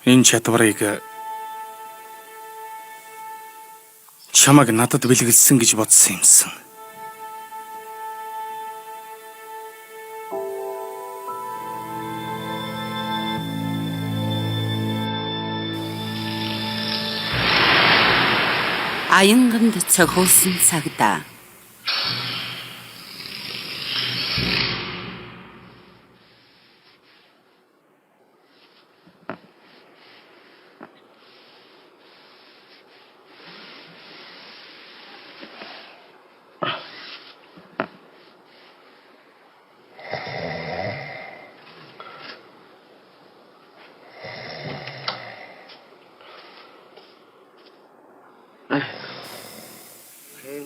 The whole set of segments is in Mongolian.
Энэ чадварыг чамайг надад бэлгэлсэн гэж бодсон юмсан. Аянганд цохиулсан цагдаа.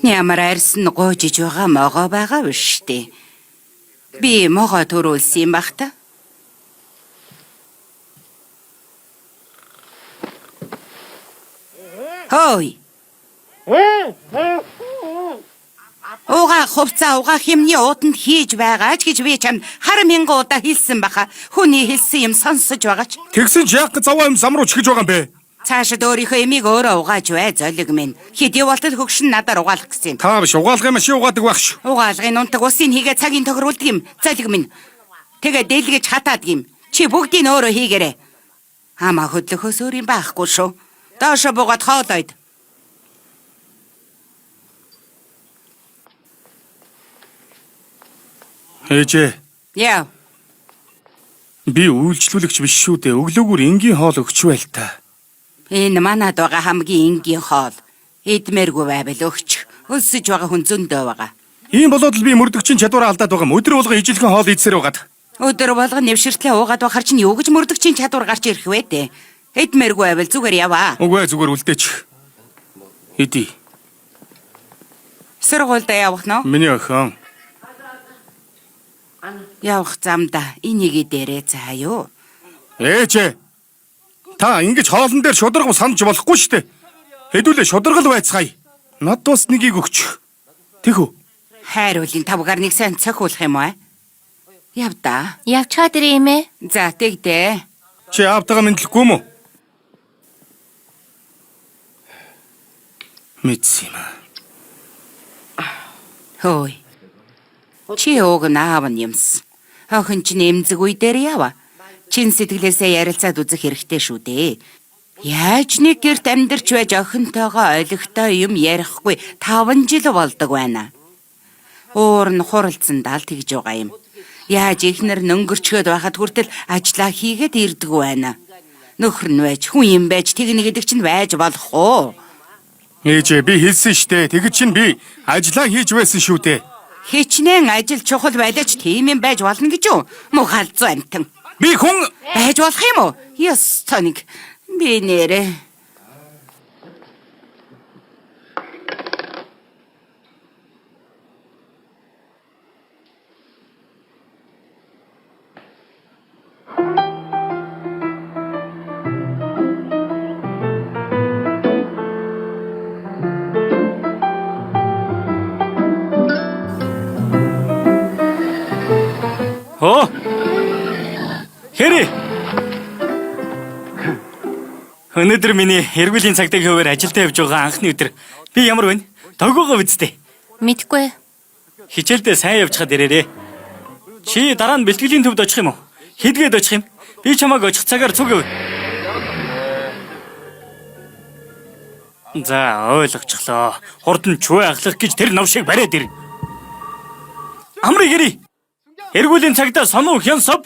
Ямар арьсан гоожиж байгаа могоо байгаа биш үү? Би могоо төрүүлсэн юм бах та. Хой. Уга хувцаа уга хэмний ууданд хийж байгаа ч гэж би чамд хар мянган удаа хэлсэн баха. Хүний хэлсэн юм сонсож байгаа ч. Тэгсэн ч яг заваа юм самрууч гэж байгаа юм бэ? Цаашид өөрийнхөө эмийг өөрөө угааж бай золиг минь. Хэдий болтол хөгшин надаар угаалах гэсэн. Та биш угаалгын машин угаадаг байх ш. Угаалгын унтаг усын хийгээ цагийн тохируулдаг юм. Золиг минь. Тэгээ дэлгэж хатаадаг юм. Чи бүгдийг өөрөө хийгээрэй. Хамаа хөдлөхөөс өөр юм байхгүй шүү. Доошо буугаад хоолойд. Ээжээ. Яа. Би үйлчлүүлэгч биш шүү дээ. Өглөөгөр энгийн хоол өгч байл та. Энэ манад байгаа хамгийн энгийн хоол. Эдмэргүй байвал өгч. Өлсөж байгаа хүн зөндөө байгаа. Ийм болоод л би мөрдөгчийн чадвараа алдаад байгаа. Өдөр болгон ижилхэн хоол идсээр байгаад. Өдөр болгон нэвширтлээ уугаад байхаар чинь юу гэж мөрдөгчийн чадвар гарч ирэх вэ дээ? Эдмэргүй байвал зүгээр яваа. Үгүй зүгээр үлдээч. Иди. Сургуульд явах нь? Миний охин. Явах замда энийг дээрээ заяа. Ээжээ. Та ингэж хоолн дээр шударга санаж болохгүй шүү дээ. Хэдүүлээ шударгал байцгаая. Над бас нэгийг өгч. Тэгв. Хайруулын тавгаар нэг сайн цохиулах юм аа. Явда. Явчаад ирээ юм ээ. За тэгдэ. Чи аавтайгаа мэдлэхгүй юм уу? Мэдсэн юм аа. Хөөе. Чи ууг наав юмс. Охин чинь эмзэг үе дээр ява. Чин сэтгэлээсээ ярилцаад үзэх хэрэгтэй шүү дээ. Яаж нэг гэрт амьдарч байж охинтойгоо ойлгохтой юм ярихгүй 5 жил болдог байна. Уур нь хуралцсандаа л тэгж байгаа юм. Яаж ихнэр нөнгөрчгöd байхад хүртэл ажиллаа хийгээд ирдэг байна. Нөхөр нь байж хүн юм байж тэгнэ гэдэг чинь байж болох уу? Ээжээ би хэлсэн штэ. Тэгэж чинь би ажиллаа хийж байсан шүү дээ. Хичнээн ажил чухал байлаач тийм юм байж болно гэж юу? Муу халзуу амтан. Би хүн Байж болох юм уу? Яс тоник. Би нэрээ. Оо. Хэри. Өнөөдөр миний эргүүлийн цагтаа хөвөр ажилдаа явж байгаа анхны өдөр. Би ямар вэ? Тогоогоо үсттэй. Мэдгүй. Хичээлдээ сайн явж чад ирээрээ. Чи дараа нь бэлтгэлийн төвд очих юм уу? Хэдгээд очих юм? Би чамайг очих цагаар цуг өв. За ойлгочихлоо. Хурд нь чүй ахлах гэж тэр навшиг бариад ир. Амрыг ири. Эргүүлийн цагтаа сонуу хянсав.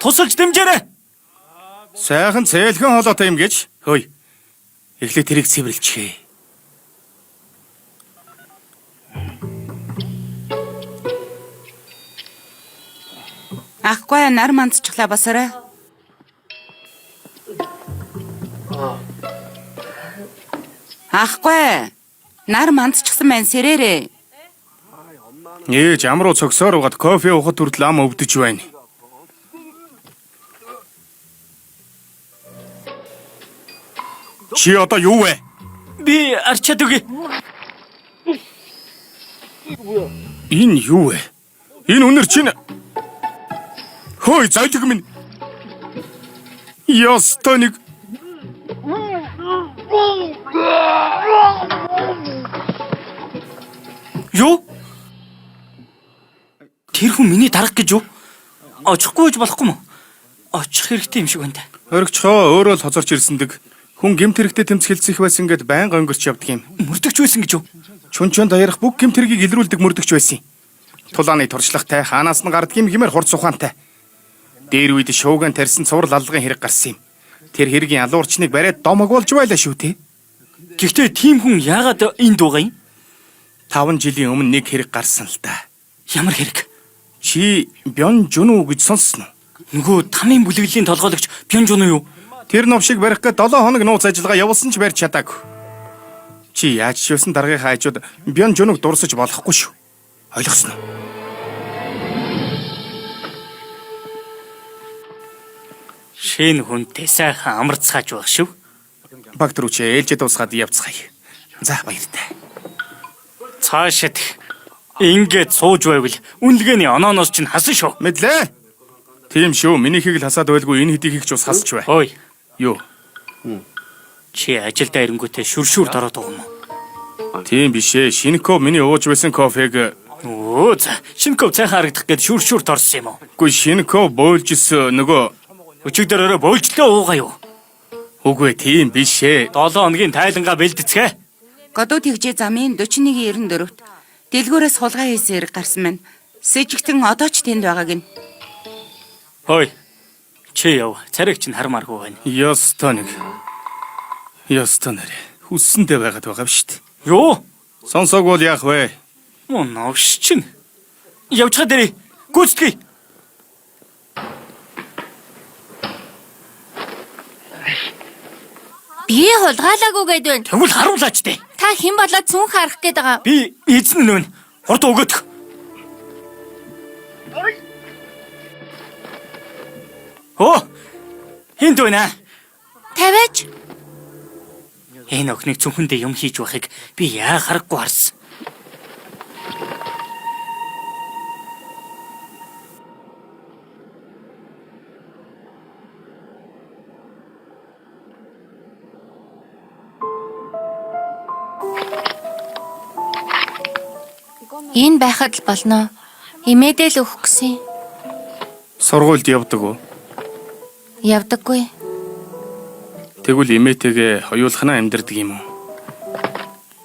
Тусалж дэмжээрэй. Сайхан цээлхэн хоолойтой юм гэж. Хөөе. Эхлээд тэрийг цэвэрлэчихье. Ахгүй нар мандчихлаа басараа. Ахгүй. Нар мандчихсан байна сэрээрээ. Ээж ам руу цогсоор угаад кофе уухад хүртэл ам өвдөж байна. Чи одоо юу вэ? Би арчаад үгүй. Энэ юу вэ? Энэ үнэр чинь хөөе зайлг минь. Ястоныг Юу? Тэр хүн миний дарах гэж юу? Очихгүй гэж болохгүй мó? Очих хэрэгтэй юм шиг байна. Оригчхоо өөрөө л хозорч ирсэндэг. Хүн гэмт хэрэгтэй тэмцгэлцэх байсан гэд байнга өнгөрч явдаг юм. Мөрдөгч байсан гэж юу? Чүн даярах бүх гэмт хэргийг илрүүлдэг мөрдөгч байсан. Тулааны туршлагатай, хаанаас нь гардаг юм хэмээр хурц ухаантай. Дээр үед шууган тарьсан цуврал аллагын хэрэг гарсан юм. Тэр хэргийн алуурчныг бариад домог болж байлаа шүү те. Гэхдээ тийм хүн яагаад энд байгаа юм? 5 жилийн өмнө нэг хэрэг гарсан л да. Ямар хэрэг? Чи Бён Жунуу гэж сонссон уу? Нөгөө тамийн бүлэглэлийн толгойлогч Пёнжун юу? Тэр новшиг барих гээд 7 хоног нууц ажиллагаа явуулсан ч барьж чадаагүй. Чи яаж ч юусан даргийнхаа хажууд Бён Жунууг дурсаж болохгүй шүү. Ойлгосноо? Шинэ хүнтэй сайхан амарцгааж байх шүү. Багт руу чи ээлжид усгаад явцгаая. За баяртай. Цаашид ингээд сууж байвал үнэлгээний онооноос чинь хасан шүү. Мэдлээ. Тийм шүү. Минийхийг л хасаад байлгүй энэ хэдийг ч ус хасч бай. Ой, Юу? чи ажилдаа ирэнгүүтээ шүршүр дороод байгаа юм уу? Тийм биш ээ. Шинэко миний ууж байсан кофег Өө за, шинэков цайхан харагдах гээд шүршүр дорсон юм уу? үгүй Шинэко бойлжс нөгөө Өчигдөрөөрөө бойлжлоо уугаа юу? үгүй тийм биш ээ. 7 хоногийн тайлангаа бэлдэцгээ. Годууд тэгжээ замын 41-94-т дэлгүүрээс хулгай хийсэн хэрэг гарсан байна. Сэжигтэн одоо ч тэнд байгааг нь. Ой, чи яв. Цариг чинь хармааргүй байна. Ёстоныг. Ёстонэр. Хүссэндээ байгаад байгаа биш үү? Юу? Сонсоог бол яах вэ? Новш чинь. Явж хаа дээрээ. Гүйцэтгэе. Би хулгайлаагүй гээд байна. Тэгвэл харуулаач дээ. Та хэн болоод цүнх харах гээд байгаа? Би эзэн нь байна. Хурд өгөөдөх. Оо! Хинт байна. Тавиач. Энэ охиныг цүнхэндээ юм хийж байхыг би яа харахгүй харсан. Энэ байхад л болно. Имэдэл өгөх гэсэн. Сургуульд явдаг уу? Явдаггүй. Тэгвэл имээтэйгээ хоёулахнаа амьдардаг юм уу?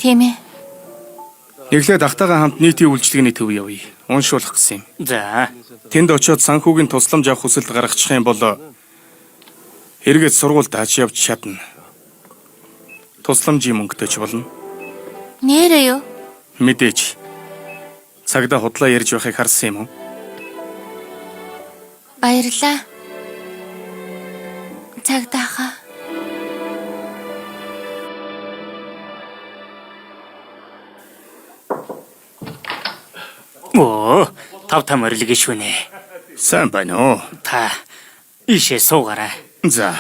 Тийм ээ. Эхлээд ахтайгаа хамт нийтийн үйлчлэгээний төв явъя. Уншуулах гэсэн юм. За, Тэнд очиод санхүүгийн тусламж авах хүсэлт гаргачих юм бол эргээд сургуульд хач явж чадна. Тусламжийн мөнгөтэй ч болно. Нэрээ юу? Мэдээж. Цагдаа худлаа ярьж байхыг харсан юм уу? Баярлаа. Цагдааха. оо, тав морилгээ шүү нэ. Сайн байна уу? Та ийшээ суугаарай. За.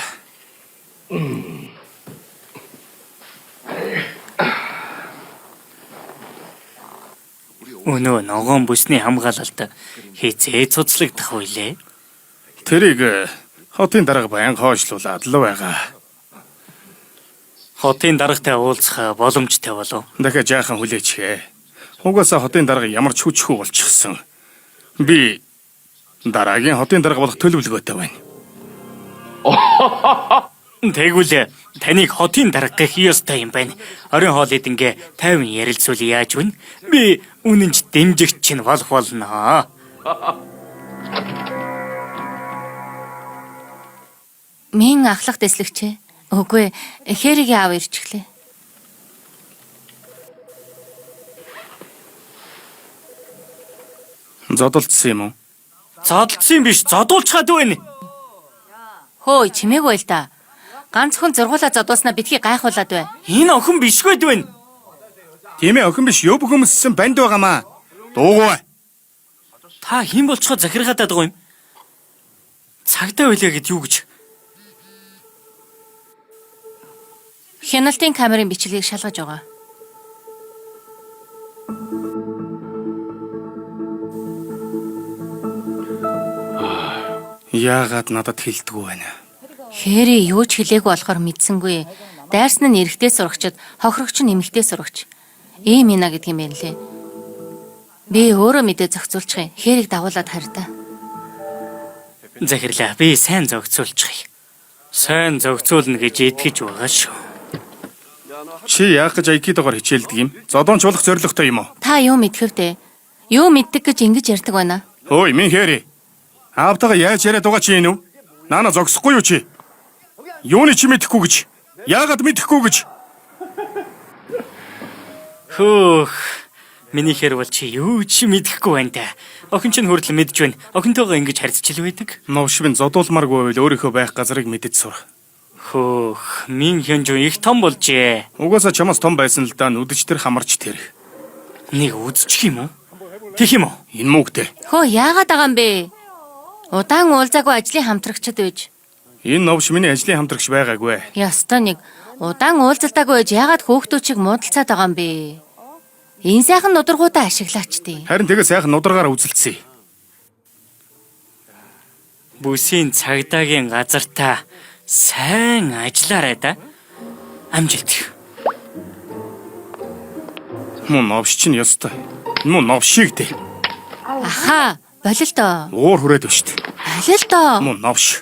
Өнөө ногоон бүсний хамгаалалт хизээ цуцлагдах байлээ. Тэрийг хотын дарга баян хойшлуулад л байгаа. Хотын даргатай уулзах боломжтой болов. Дахиад жаахан хүлээчихээ. Угаасаа хотын дарга ямар ч хүчгүй болчихсон. Би дараагийн хотын дарга болох төлөвлөгөөтэй байна. Тэгвэл таныг хотын дарга гэх ёстой юм байна. Орон хоол идэнгээ 50 ярилцвал яаж вэ? Би үнэнч дэмжигч чинь болох болно. Мин ахлах дэслэгчээ. Үгүй, хэригээ аав ирчихлээ. Зодолцсон юм уу? Зодолцсон биш, зодуулчаад байна. Хөөе, чимээгүй л та. Ганц хүн зургуулаа зодуулснаа битгий гайхуулаад бай. Энэ охин бишгүй байна. Тийм ээ, охин биш, ёб хүмүүссэн банд байгаамаа. Дуугүй. Та хэн болцохоо захиргаадаад байгаа юм? Цагдаа байлаа гэд юу гэж? Хяналтын камерын бичлэгийг шалгаж байгаа. Яагаад надад хэлдэггүй байна? Хэри юу ч хэлээгүй болохоор мэдсэнгүй. Дайрсан нь эрэгтэй сурагчид, хохирогч нь эмэгтэй сурагч. Ийм ийна гэдэг юм байна лээ. Би өөрөө мэдээ зохицуулчих юм. Хэрийг дагуулад харьдаа. Захирлаа би сайн зохицуулчих. Сайн зохицуулна гэж итгэж байгаа шүү. Чи яах гэж айкидогоор хичээлдэг юм? Зодоончлох зорилготой юм уу? Та юу мэдхэвдэ? Юу мэддэг гэж ингэж ярьдаг байна? Ой, минь хэри. Аавтайгаа яаж яриад байгаа чи энэ үү? Наана зогсохгүй юу чи? Юуны чи мэдэхгүй гэж? Яагаад мэдэхгүй гэж? Хөөх. Миний хэр бол чи юу ч мэдэхгүй байна та. Охин чинь хүртэл мэдж байна. Охинтойгоо ингэж харьцчил байдаг. Новшвэн зодуулмааргүй байвал өөрийнхөө байх газрыг мэдэж сур. Хөөх. Мин хянжуу их том болжээ. Угаасаа чамаас том байсан л да нүдэж тэр хамарч тэр. Нэг үзчих юм уу? Тэх юм уу? Энэ мөгдөө. Хөө яагаад байгаа юм бэ? Удаан уулзаагүй ажлын хамтрагчд байж. Энэ новш миний ажлын хамтрагч байгаагүй. Ястаа нэг удаан уулзалтаагүй байж яагаад хөөхтөө чиг муудалцаад байгаа юм бэ? Энэ сайхан нударгуудаа ашиглаач тий. Харин тэгээ сайхан нударгаар үзэлцсэн. Бүсийн цагдаагийн газартаа сайн ажиллаарай да. Амжилт. Мөн новш чинь ёстой. Мөн новшиг дээ. Аха, болилдоо. Уур хүрээд байна шүү дээ. Болилдоо. Мөн новш.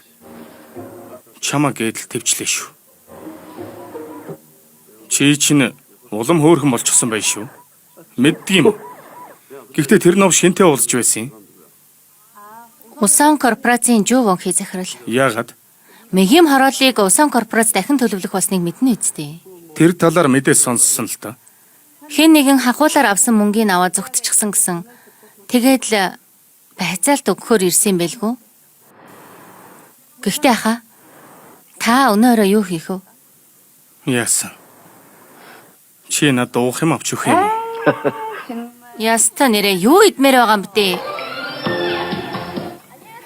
Чамаа гэдэл төвчлээ шүү. Чи чинь улам хөөрхөн болчихсон байх шүү. Мэддэг юм. Гэхдээ тэр новш хинтээ уулзж байсан юм. Усан корпорацийн жуу вонхий захирал. Яагаад? Мегийн хорооллыг Усан корпорац дахин төлөвлөх болсныг мэднэ үсттэй. Тэр талаар мэдээ сонссон л доо. Хэн нэгэн хахуулаар авсан мөнгийг аваад зүгтчихсэн гэсэн. Тэгээд л байцаалт өгөхөөр ирсэн байлгүй. Гэхдээ аха та өнөөрөө юу хийх вэ? Яасан? Чи надад уух юм авч өгөх юм. Яста нэрээ юу идмээр байгаа юм бэ?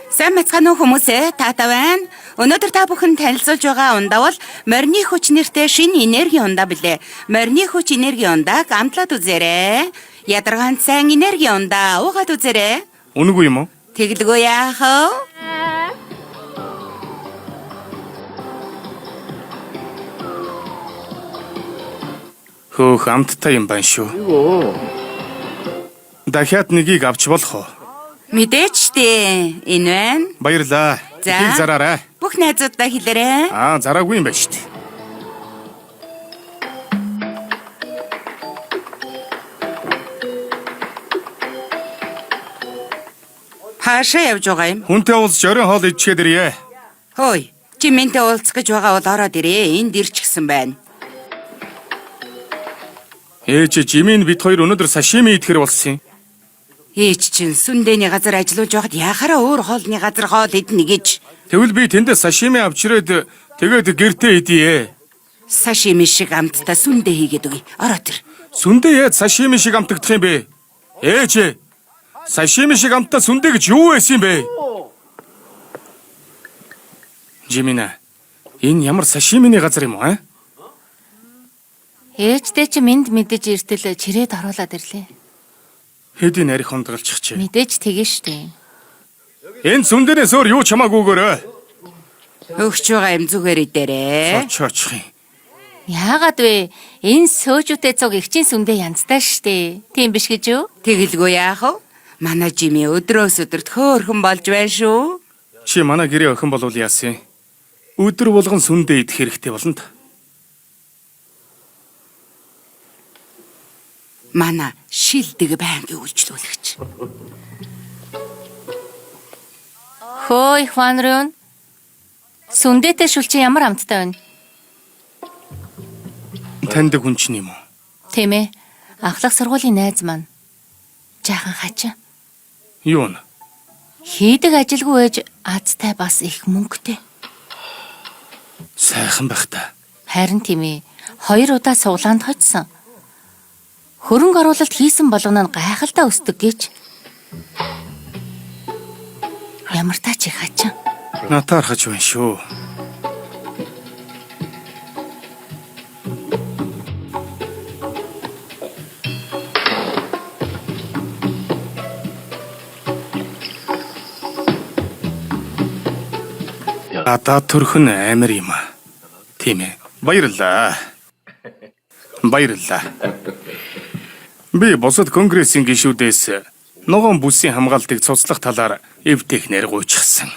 Сайн мэцхан уу хүмүүсээ таата байна. Өнөөдөр та бүхэн танилцуулж байгаа ундаа бол морины хүч нэртэй шинэ энерги ундаа билээ. Морины хүч энерги ундааг амтлаад үзээрэй. Ядаргаан сайн энерги ундаа уугаад үзээрэй. Үнэгүй юм уу? Тэглгүй яах вэ? Хөөх амттай юм байна шүү. Дахиад нэгийг авч болох уу? Мэдээч дээ. Энэ байна. Баярлаа. За. Ихийг зараарай. Бүх найзуудаа хэлээрэй. Зараагүй юм байна шүү дээ. Хаашаа явж байгаа юм? Хүнтэй уулзч оройн хоол идчихэд ирье. Хөөе. Чи минтээ уулзах гэж байгаа бол ороод ирээ. Энд ирч гисэн байна. Ээж Жимийн бид хоёр өнөөдөр сашими идэхэр болсон юм. Ээж чинь сүндэний газар ажиллаж байхад яхаараа өөр хоолны газар хоол идэнэ гэж. Тэгвэл би тэндээ сашими авчирээд тэгээд гэртээ идье. Сашими шиг амттай сүндэ хийгээд өгье. Ороод ир. Сүндээ яаж сашими шиг амтагдах юм бэ? Ээж сашими шиг амттай сүндэ гэж юу байсан юм бэ? Жимина, энэ ямар сашиминий газар юм уу? Ээжтэй чи минд мэдэж иртэл чирээд оруулаад ирлээ. Хэдийн арх хондгалчих чи. Мэдээж тэгэн штэ. Энэ сүндэнээс өөр юу ч хамаагүйгээрээ. Өгч байгаа юм зүгээр идээрээ. Очоочих юм. Яагаад вэ? Энэ сөөжүүтэй цуг ихчин сүндээ янзтай штэ. Тийм биш гэж юу? Тэгэлгүй яах вэ? Манай Жими өдрөөс өдөрт хөөрхөн болж байна шүү. Чи манай гэрээ охин болвол яасан? Өдөр болгон сүндээ идэх хэрэгтэй болно та. Манай шилдэг байнгын үйлчлүүлэгч. Хөөе Хванрын. Сүндээтэй шүл чи ямар амттай байна? Таньдаг хүн чинь юм уу? Тийм ээ. Ахлах сургуулийн найз маань. Жаахан хачин. Юу нэ? Хийдэг ажилгүй ээж азтай бас их мөнгөтэй. Сайхан байх та. Харин тийм ээ. 2 удаа суглаанд хоцсон. Хөрөнгө оруулалт хийсэн болгоно нь гайхалтай өсдөг гэж. Ямар тач их хачин. Натаар хаж байна шүү. Адаа төрхөн амар юм аа. Тийм ээ. Баярлалаа. Баярлалаа. Би босод конгрессийн гишүүдээс ногоон бүсийн хамгаалтыг цуцлах талаар эвтэхнэр гуйчихсан.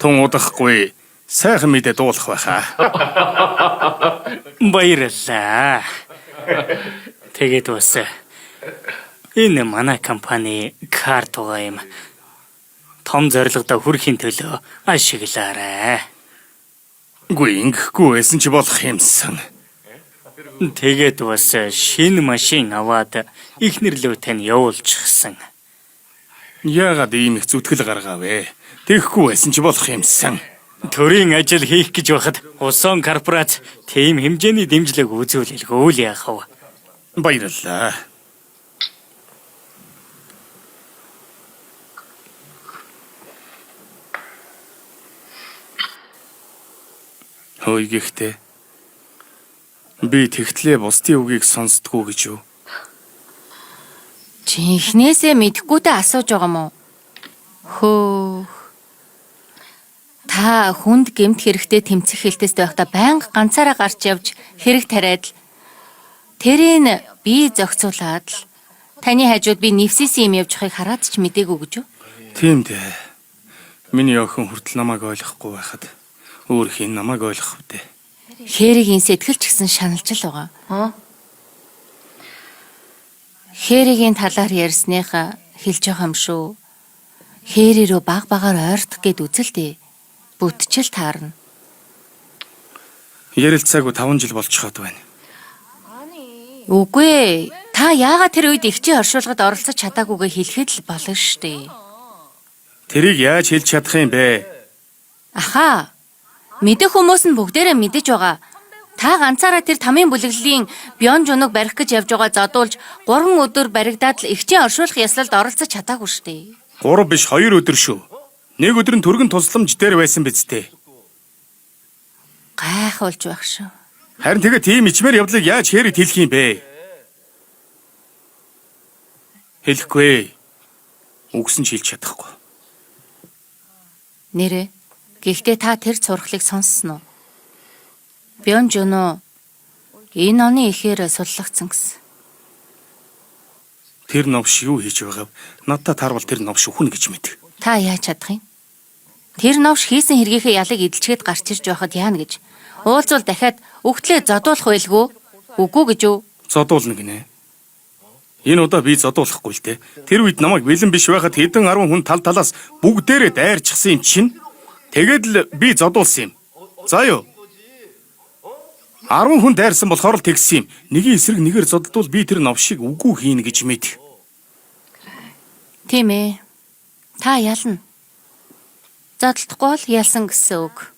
Тун удахгүй сайхан мэдээ дуулах байхаа. Баярлалаа. Тэгээд бас энэ манай компани карт байгаа юм. Том зорилгодоо хүрэхин төлөө ашиглаарай. Гүй ингэхгүй байсан ч болох юмсан. Тэгээд бас шинэ машин аваад ихнэрлөө тань явуулчихсан. Яагаад ийм их зүтгэл гаргаавэ? Тэгэхгүй байсан ч болох юмсан. Төрийн ажил хийх гэж байхад усан корпорац тийм хэмжээний дэмжлэг үзүүлэлгүй л яах вэ? Баярлалаа. Хөөе гэхдээ би тэгтлээ бусдын үгийг сонсдгоо гэж юу? Чи эхнээсээ мэдхгүйдээ асууж байгаа мó? Хөөх. Та хүнд гэмт хэрэгтэй тэмцэх хэлтэст байхдаа байнга ганцаараа гарч явж хэрэг тариад л тэрийг би зохицуулаад л таны хажууд би нэвсээсэн юм явж байгааг хараад ч мдээгүй гэж юу? Тийм дээ. Миний охин хүртэл намайг ойлгохгүй байхад өөр хин намайг ойлгох үү? Хээригийн сэтгэл ч гэсэн шаналж л байгаа. Хээригийн талаар ярьсныхаа хэлж байгаа юм шүү. Хээри рүү баг багаар ойртох гэд үзэлтэй. Бүтчил таарна. Ярилцаагүй 5 жил болчиход байна. Үгүй ээ. Та яагаад тэр үед ихчийн оршуулгад оролцож чадаагүйгээ хэлэхэд л болно штэ. Тэрийг яаж хэлж чадах юм бэ? Ахаа. Мэдэх хүмүүс нь бүгдээрээ мэдэж байгаа. Та ганцаараа тэр тамийн бүлэглэлийн Бён Жуныг барих гэж явж байгаа зодуулж 3 өдөр баригдаад л ихчийн оршуулах яслалд оролцож чадаагүй штэ. 3 биш 2 өдөр шүү. Нэг өдөр нь түргэн тусламж дээр байсан биз дээ. Гайхуулж байх шүү. Харин тэгээ тийм ичмэр явдлыг яаж хэрэг хэлэх юм бэ? Хэлэхгүй. Үгсэн ч хэлж чадахгүй. Нэрээ. Гэхдээ та тэр цурхлыг сонссон уу? Бён Жуноо энэ оны ихээр суллагдсан гэсэн. Тэр новш юу хийж байгааг надад таарвал тэр новш үхэн гэж мэд. Та яаж чадах юм? Тэр новш хийсэн хэргийнхээ ялыг эдэлчгээд гарч ирж байхад яана гэж. Уулзвал дахиад өгтлээ зодуулах байлгүй. Үгүй гэж юу? Зодуулна гинэ. Энэ удаа би зодуулахгүй л дээ. Тэр үед намайг бэлэн биш байхад хэдэн 10 хүн тал талаас бүгдээрээ дайрчихсан юм чинь. Тэгээд л би зодуулсан юм. За юу? 10 хүн дайрсан болохоор л тэгсэн юм. Нэгийн эсрэг нэгээр зоддвол би тэр новшийг үгүй хийнэ гэж мэд. Тийм ээ. Та ялна. Зодтолдохгүй л ялсан гэсэн үг.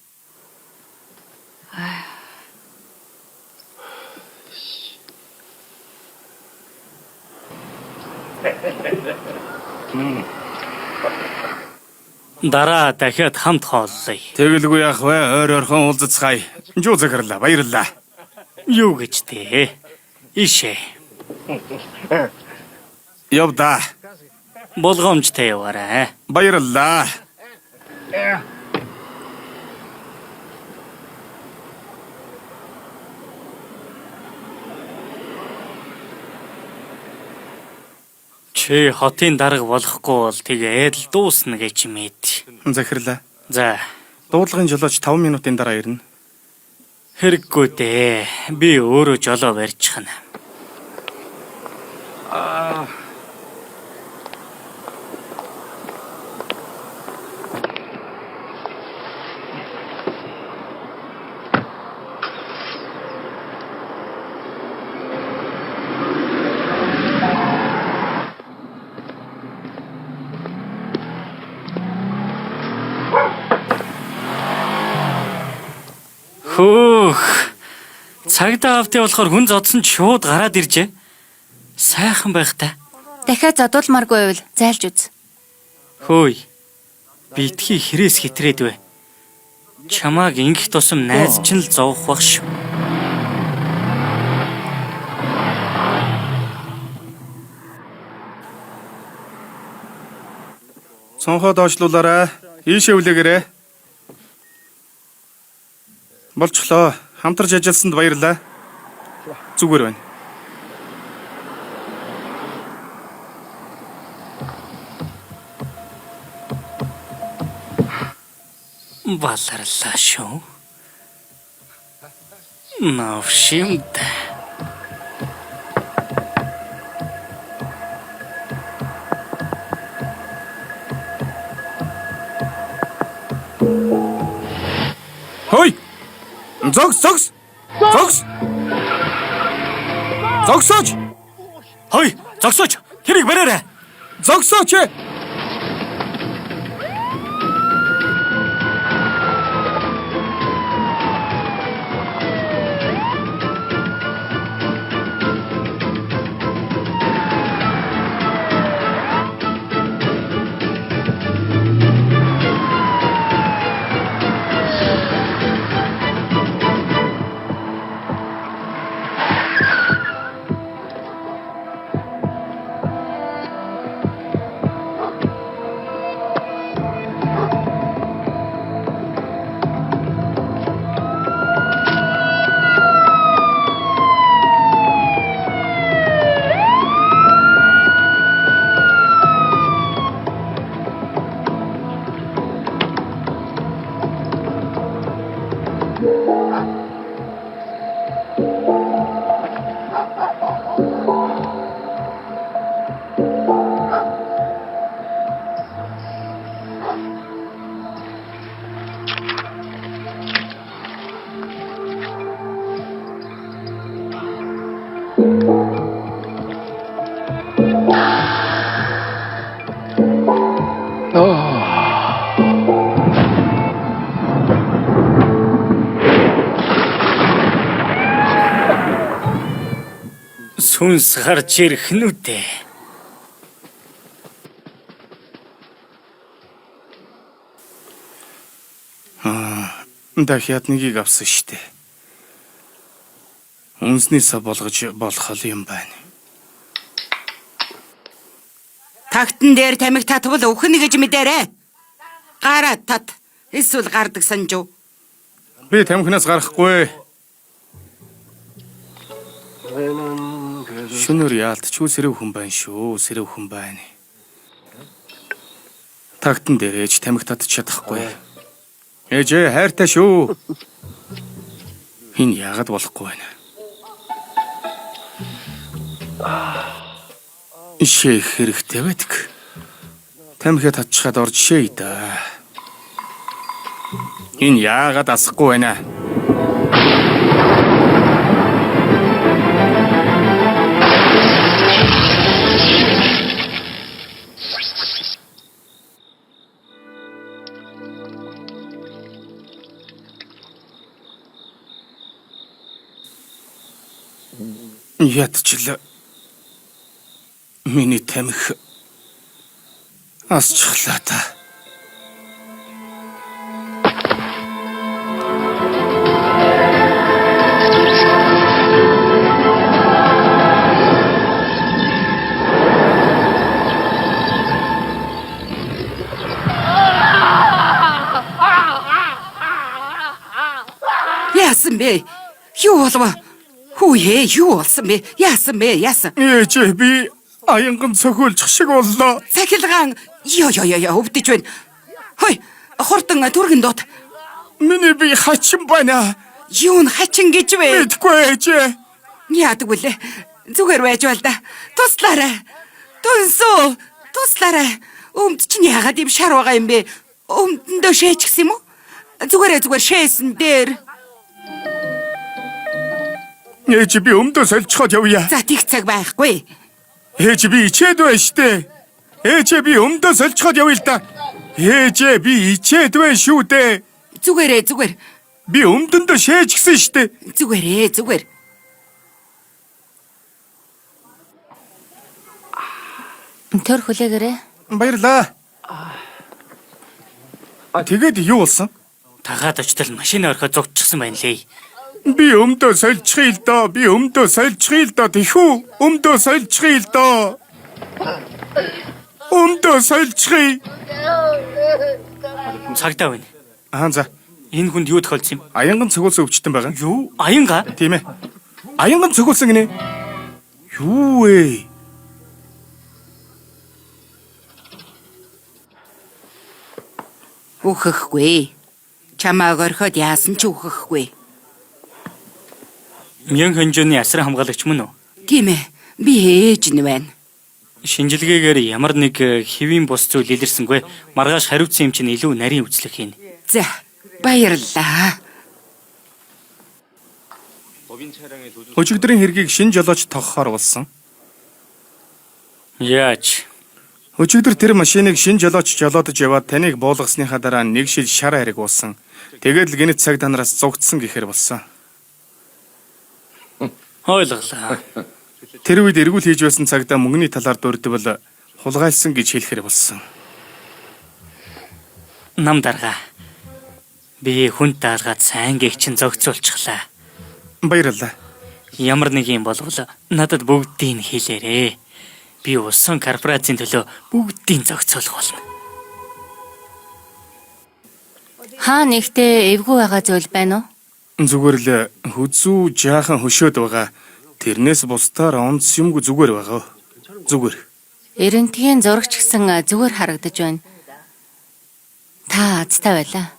Дараа дахиад хамт хооллоо. Тэгэлгүй яах вэ? Ойр орхон уулзцгаая. Жуу захирлаа. Баярлалаа. Юу гэж дээ? Ишээ. Явда. Болгоомжтой яваарай. Баярлалаа. Чи хотын дарга болохгүй бол тэгээд л дуусна гэж мэд. Захирлаа. За, Дуудлагын жолооч 5 минутын дараа ирнэ. хэрэггүй дээ. Би өөрөө жолоо барьчихна. Хөөх. Цагдаа автыг болохоор хүн зодсон ч шууд гараад иржээ. Сайхан байх та. Дахиад зодуулмааргүй байвал зайлж үз. Хөөе. Битгий хэрээс хитрээд вэ? Чамааг ингэх тусам найз чинь л зовох бах шүү. Цонхоо доошлуулаарай. Ийшээ үлээгээрэй. Болчихлоо. Хамтарч ажилласанд баярлалаа. Зүгээр байна. Баларлаа шүү. Навшимт. Хой! Зогс! Зогсооч! Хой, зогсооч. Хэрийг бариарай. Зогсооч! Сүнс гарч ирэх нь үдэ. Дахиад нэгийг авсан штэ. Үнснээсээ болгож болох юм байна. Тагтан дээр тамхи татвал өхнө гэж мэдээрэй. Гараа тат. Эсвэл гардаг санжуу. Би тамхинаас гарахгүй. Шөнөр яалтчгүй сэрэв хүн байна шүү. Сэрэв хүн байна. Тагтан дээр ээж тамхи татчих чадахгүй. Ээжээ хайртай шүү. Энэ яагаад болохгүй байна? Ишээх хэрэгтэй байдаг. Тамхи татчихад орж шээ да. Энэ яагаад асахгүй байна? Ядчлаа. Миний тамхи асчихлаа та. Яасан бэ? Юу болов? Хүүе, юу болсон бэ? Яасан бэ? Ээжээ би аянган цохиулчих шиг боллоо. Цахилгаан өвдөж байна. Хой, хурдан түргэн дуут. Миний би хачин байна. Юу н хачин гэж вэ? Мэдгүй ээжээ. Яадаг вүлээ? Зүгээр байж бол да. Туслаарай. Түнсөө, туслаарай. Өмд чинь яагаад юм шар байгаа юм бэ? Өмдөндөө шээчихсэн юм уу? Зүгээр шээсэн дээр. Ээж би өмдөө солилцоход явъя. За тийх цаг байхгүй. Ээж би ичээд байна штэ. Ээж би өмдөө солилцоход явъя л да. Ээж би ичээд байна шүү дээ. Зүгээр. Би өмдөндөө шээжгсэн штэ. Зүгээр. Төр хүлээгээрэй. Баярлаа. Тэгээд юу болсон? Тагаад очтол машин орхиод зогтчихсан байна лээ. Би өмдөө солилцохъя л доо. Тэхүү. Өмдөө солилцохъя л доо. Өмдөө солилцохъя. Цагдаа байна. За. Энэ хүнд юу тохиолдсон юм? Аянган цогцолсон өвчтөн байгаа. Юу? Аянга? Тийм ээ. Аянган цогцолсон гинэ. Юу вэ? Үхэхгүй. Чамааг орхиод яасан ч үхэхгүй. Мянган хонжооны асран хамгаалагч мөн үү? Тийм ээ. Би ээж нь байна. Шинжилгээгээр ямар нэг хэвийн бус зүйл илэрсэнгүй. Маргааш хариуцсан юм чинь илүү нарийн үзлэг хийнэ. За, баярлалаа. Өчигдрийн хэргийг шинэ жолооч тогохоор болсон. Яаж? Өчигдөр тэр машиныг шинэ жолооч жолоодож яваад таныг буулгасныхаа дараа нэг шил шар хариг уусан. Тэгээд л гинэт цаг танараас зугтсан гэхэр болсон. Ойлголаа. Тэр үед эргүүл хийж байсан цагтаа мөнгөний талаар дурдвал хулгайлсан гэж хэлэхэр болсон. Нам дарга. Би хүн даалгаад сайн гэгчин зогцуулчихлаа. Баярлалаа. Ямар нэг юм болвол надад бүгдийг хэлээрээ. Би улсын корпорацийн төлөө бүгдийг зогцоолох болно. Хаа нэгтээ эвгүй байгаа зүйл байна уу? Зүгээр л хүзүү жаахан хөшөөд байгаа. Тэрнээс бусдаар онц юмгүй зүгээр байгаа. Зүгээр. Эрентгийн зурагч гэсэн зүгээр харагдаж байна. Та азтай байлаа.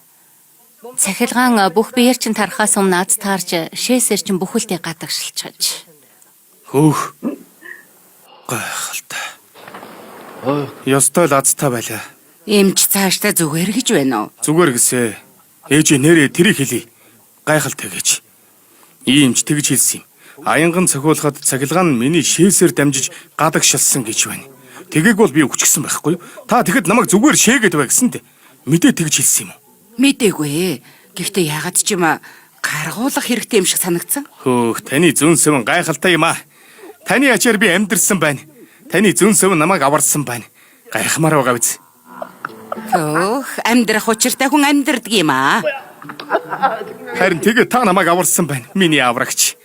Цахилгаан бүх биеэр чинь тарахаас өмнө аз таарч шээсэр чинь бүхэлдээ гадагшилчаач. Хөөх. Гайхалтай. Ёстой л азтай байлаа. Эмч цаашдаа зүгээр гэж байна уу? Зүгээр гэсэ. Ээж нэрээ тэрийг хэлий. Гайхалтай гэж. Иймч тэгж хэлсэн юм. Аянган цохиулахад цахилгаан нь миний шээсээр дамжиж гадагшилсан гэж байна. Тэгээг бол би өгчихсэн байхгүй юу? Та тэгэхэд намайг зүгээр шээгээд бай гэсэнтэй. Мэдээ тэгж хэлсэн юм уу? Мэдээгүй. Гэхдээ ягаад ч юм гаргуулах хэрэгтэй юм шиг санагдсан. Хөөх, таны зүн сэвэн гайхалтай юм аа. Таны ачаар би амьдэрсэн байна. Таны зүн сэвэн намайг аварсан байна. Гайхмаар байгаа биз? Хөөх, амьдрах учиртай хүн амьдрдаг юм аа. Харин тэгээ та намайг аварсан байна. Миний аврагч.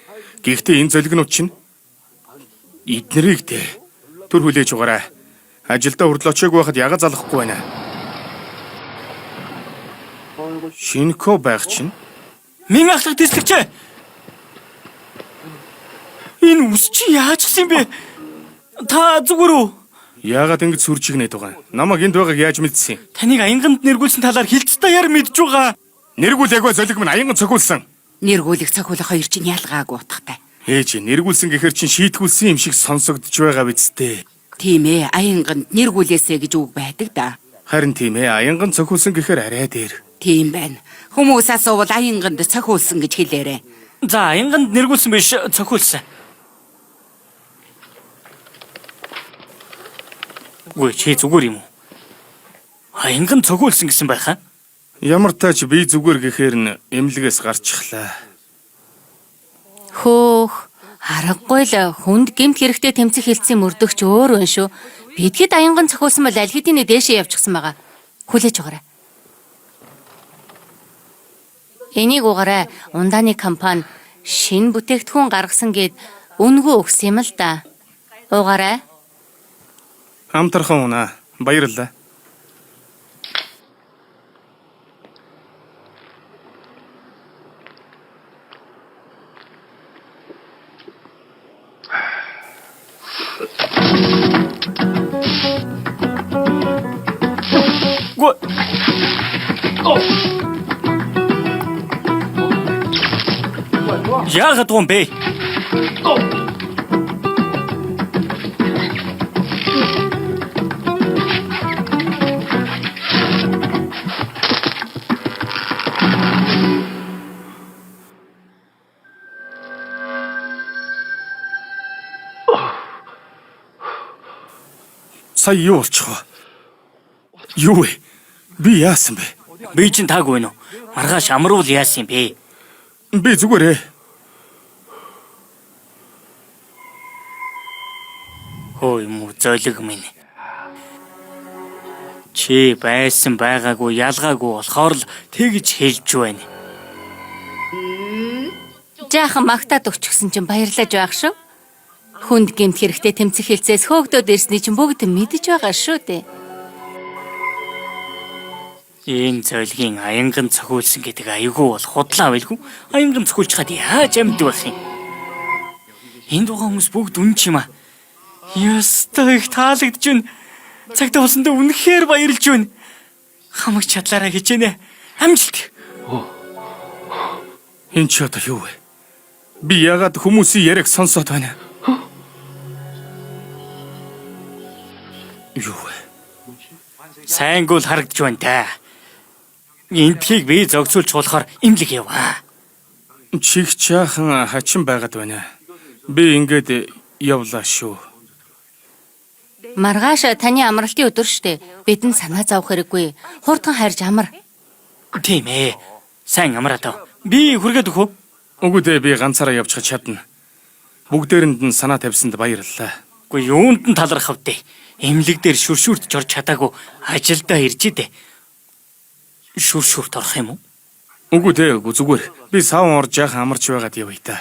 Гэхдээ энэ золигнууд чинь эднэрийг дээ төр хүлээж угаарай. Ажилдаа хүртэл очиагүй байхад яга залахгүй байна. Шинко байх чинь Мин ахлах дэслэгч. Энэ үс чи яаж гисэн бэ? Та зүгээр үү? яагаад ингэж сүржигнээд байгаа юм? Намайг энд байгааг яаж мэдсэн юм? Таныг аянганд нэргүүлсэн талаар хилцтаяар мэдж байгаа. Нэргүүл ягва золиг минь аянган цохиулсан. Нэргүүлэх цохиулах хоёр чинь ялгаагүй утгатай. Ээж нэргүүлсэн гэхэр чинь шийтгүүлсэн юм шиг сонсогдож байгаа биз дээ. Тийм ээ, аянганд нэргүүлээсэ гэж үг байдаг да. Харин тийм ээ, аянган цохиулсан гэхэр арай дээр. Тийм байна. Хүмүүс асуувал аянганд цохиулсан гэж хэлээрэ. За, аянганд нэргүүлсэн биш, цохиулсан. Гүй чи зүгээр юм уу? Аянган цохиулсан гэсэн байхаа? Ямар тач би зүгээр гэхээр нь эмнэлгээс гарчихлаа. Хөөх, аргагүй л хүнд гэмт хэрэгтэй тэмцэх хэлцээ мөрдөгч өөр өн шүү. Бидгэд аянган цохиулсан бол аль хэдийн дээшээ явчихсан байгаа. Хүлээж угаарай. Энийг угаарай. Ундааны компани шинэ бүтээгдэхүүн гаргасан гэд үнэгүй өгсөн юм л да. Угаарай. Хамтархан унаа. Баярлалаа. Гүй. Яагаад гом бэ? Сая юу болчихоо? Юу вэ? Би яасан бэ? Би чинь таагүй нөө. Маргааш амруул яасан юм бэ? Би зүгээрээ. Хөөе муу золиг минь. Чи байсан байгаагүй ялгаагүй болохоор л тэгж хэлж байна. Жаахан магтаад өгчихсөн чинь баярлаж байх шүү. Хүнд гэмт хэрэгтэй тэмцэх хэлцээс хөөгдөөд ирсний чинь бүгд мэдэж байгаа шүү дээ. Энэ зөөлгийн аянган цохиулсан гэдэг аягүй бол худлаа байлгүй. Аянган цохиулж хаад яаж амьд байх юм? Энэ дугаа хүмүүс бүгд үн ч юм аа. Ястай их таалагдж байна. Цагтаа болсондоо үнэхээр баярлж байна. Хамаг чадлаараа хийж гэнэ. Амжилт. Энэ ч одоо юу вэ? Би яагаад хүмүүсийн яриаг сонсоод байна? Юу вэ? Сайнгуул харагдж байна та. Энтхийг би зогсуулж болохоор имлэг яваа. Чих чаахан хачин байгаад байна. Би ингээд явлаа шүү. Маргааш таны амралтын өдөр штэ. Бидэнд санаа зовох хэрэггүй. Хурдхан харж амар. Тийм ээ. Сайн амраад ав. Би хүргээд өгөх үү? Үгүй дээ, би ганцаараа явчих чадна. Бүгдээрэнд нь санаа тавьсанд баярлалаа. Гэхдээ юунд нь талархав дээ. Эмлэг дээр шүршүрт жорж чадаагүй ажилдаа ирж идэ. Шүршүрт орох юм уу? Үгүй дээ, зүгээр. Би савн орж яах амарч байгаад явъя та.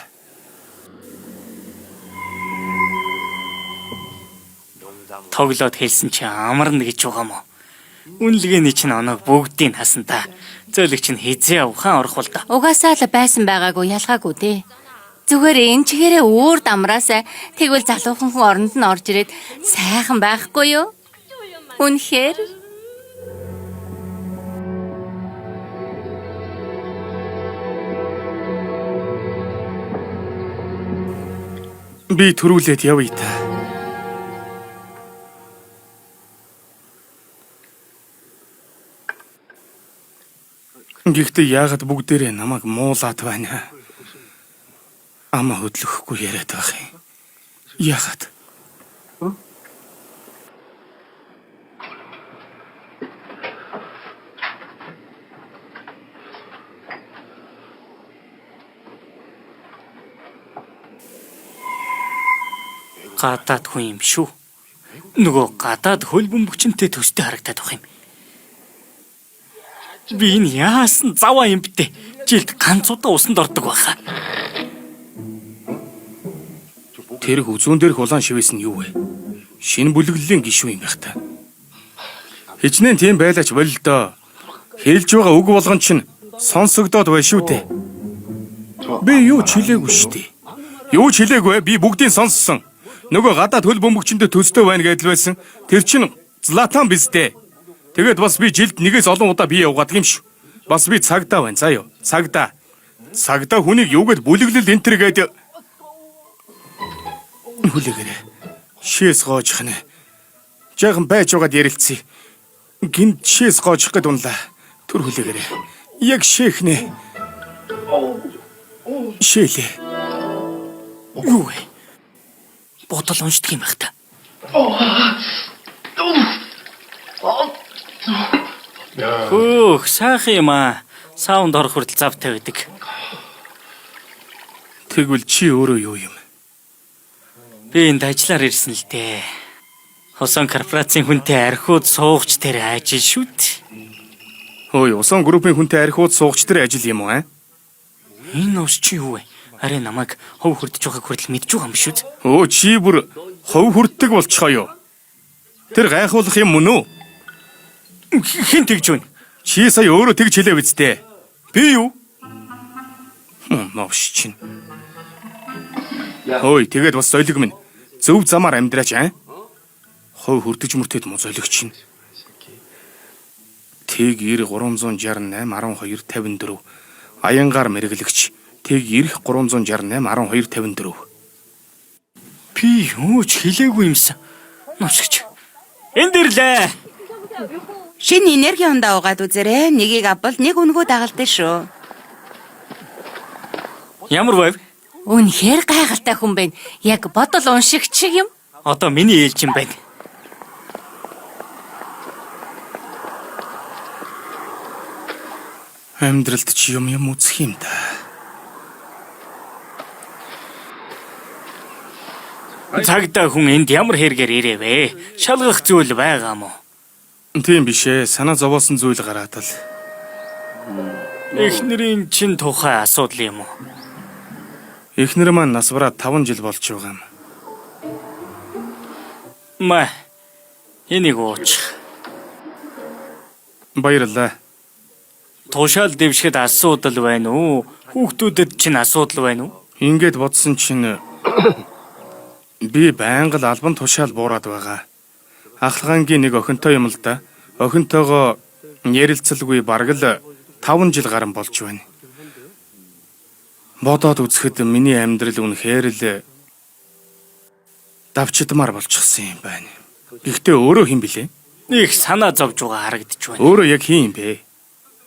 Тоглоод хэлсэн чи амарна гэж байгаа мó. Үнэлгээний чинь оног бүгдийг хасан та. Зөөлөгч нь хизээ ухаан орох бол та. Угаасаа л байсан байгаагүй ялгаагүй дээ. Зүгээр энэ чигээрээ өөр дамраасаа тэгвэл залуухан хүн оронд нь орж ирээд сайхан байхгүй юу? Үнэхээр Би төрүүлээд явъя та. Гэхдээ яагаад бүгдээрээ намайг муулаад байна? Ама хөдлөхгүй яриад байх юм. Яагаад? Гадаад хүн юм шүү. Нөгөө гадаад хөл бөмбөгчөнтэй төстэй харагдаад байх юм. Би энэ яасан заваа юм бтэ. Жилд ганцудаа усанд ордог байхаа. Тэр үзүүн дээрх улаан шивээс нь юу вэ? Шинэ бүлэглэлийн гишүүн юм байх та. Хичнээн тийм байлаач болилдоо. Хэлж байгаа үг болгон чинь сонсогдоод байна шүү дээ. Би юу ч хэлээгүй шүү дээ. Юу ч хэлээгүй, би бүгдийг сонссон. Нөгөө гадаад хөл бөмбөгчөндөө төстэй байна гэдэл байсан. Тэр чинь Златан биз дээ. Тэгээд бас би жилд нэгээс олон удаа бие яваадаг юм шүү. Бас би цагдаа байна. За юу? Цагдаа. Цагдаа хүнийг юугээд бүлэглэл энтер гэдэг хүлээгээрээ. Шээс гоожих нэ. Жаахан байж байгаад ярилцъя. Гинт шээс гоожих гэд унлаа. Түр хүлээгээрээ. Яг шээхнэ. Шээлээ. Юу вэ? Бодол уншдаг юм байх та. Хөөх, сайхан юм аа. Саунд орох хүртэл завтай байдаг. Тэгвэл чи өөрөө юу юм? Би энд ажиллаар ирсэн л дээ. Усан корпорацийн хүнтэй архиуд суугч тэр ажил шүү дээ. Хөөе, усан группийн хүнтэй архиуд суугч тэр ажил юм уу, аа? Энэ ус чи юу вэ? Арай намайг хов хүрдэж байгааг хүртэл мэдж байгаа юм шүү дээ. Өө чи бүр хов хүрддэг болчихоо юу? Тэр гайхуулах юм мөн үү? Хэн тэгж байна? Чи сая өөрөө тэгж хэлээ биз дээ. Би юу? Новш чинь. Хөөе, тэгээд бас золиг минь. Зөв замаар амьдраач, аа? Хов хүрдэж мөртөд мо золиг чинь. Тэг 368 12 54 аянгаар мэргэлэгч. Тэг 368 12 54. Би юу ч хэлээгүй юмсан. Новшигч. Энд ирлээ. Шинэ энерги ундаа угаад үзээрэй. Нэгийг авбал нэг өнгөө дагалдсан шүү. Ямар байв? үнэхээр гайхалтай хүн байна. Яг бодол уншигч шиг юм. Одоо миний ээлжин байна. Амьдралд чи юм үзэх юм да. Цагдаа хүн энд ямар хэрэгээр ирэвэ? Шалгах зүйл байгаа мó? Тийм биш ээ. Санаа зовоосон зүйл гараад л. Эхнэрийн чин тухай асуудал юм уу? Эхнэр маань нас бараад 5 жил болж байгаа юм. Энийг ууч. Баярлалаа. Тушаал дэвшгэд асуудал байна уу? Хүүхдүүдэд чинь асуудал байна уу? Ингээд бодсон чинь би байнга л албан тушаал буураад байгаа. Ахлагангийн нэг охинтой юм л да. Охинтойгоо ярилцалгүй бараг л 5 жил гарan болж байна. Бодоод үзэхэд миний амьдрал үнэхээр л давчдмаар болчихсон юм байна. Гэхдээ өөрөө хэн блэ? Их санаа зовж байгаа харагдаж байна. Өөрөө яг хин юм бэ?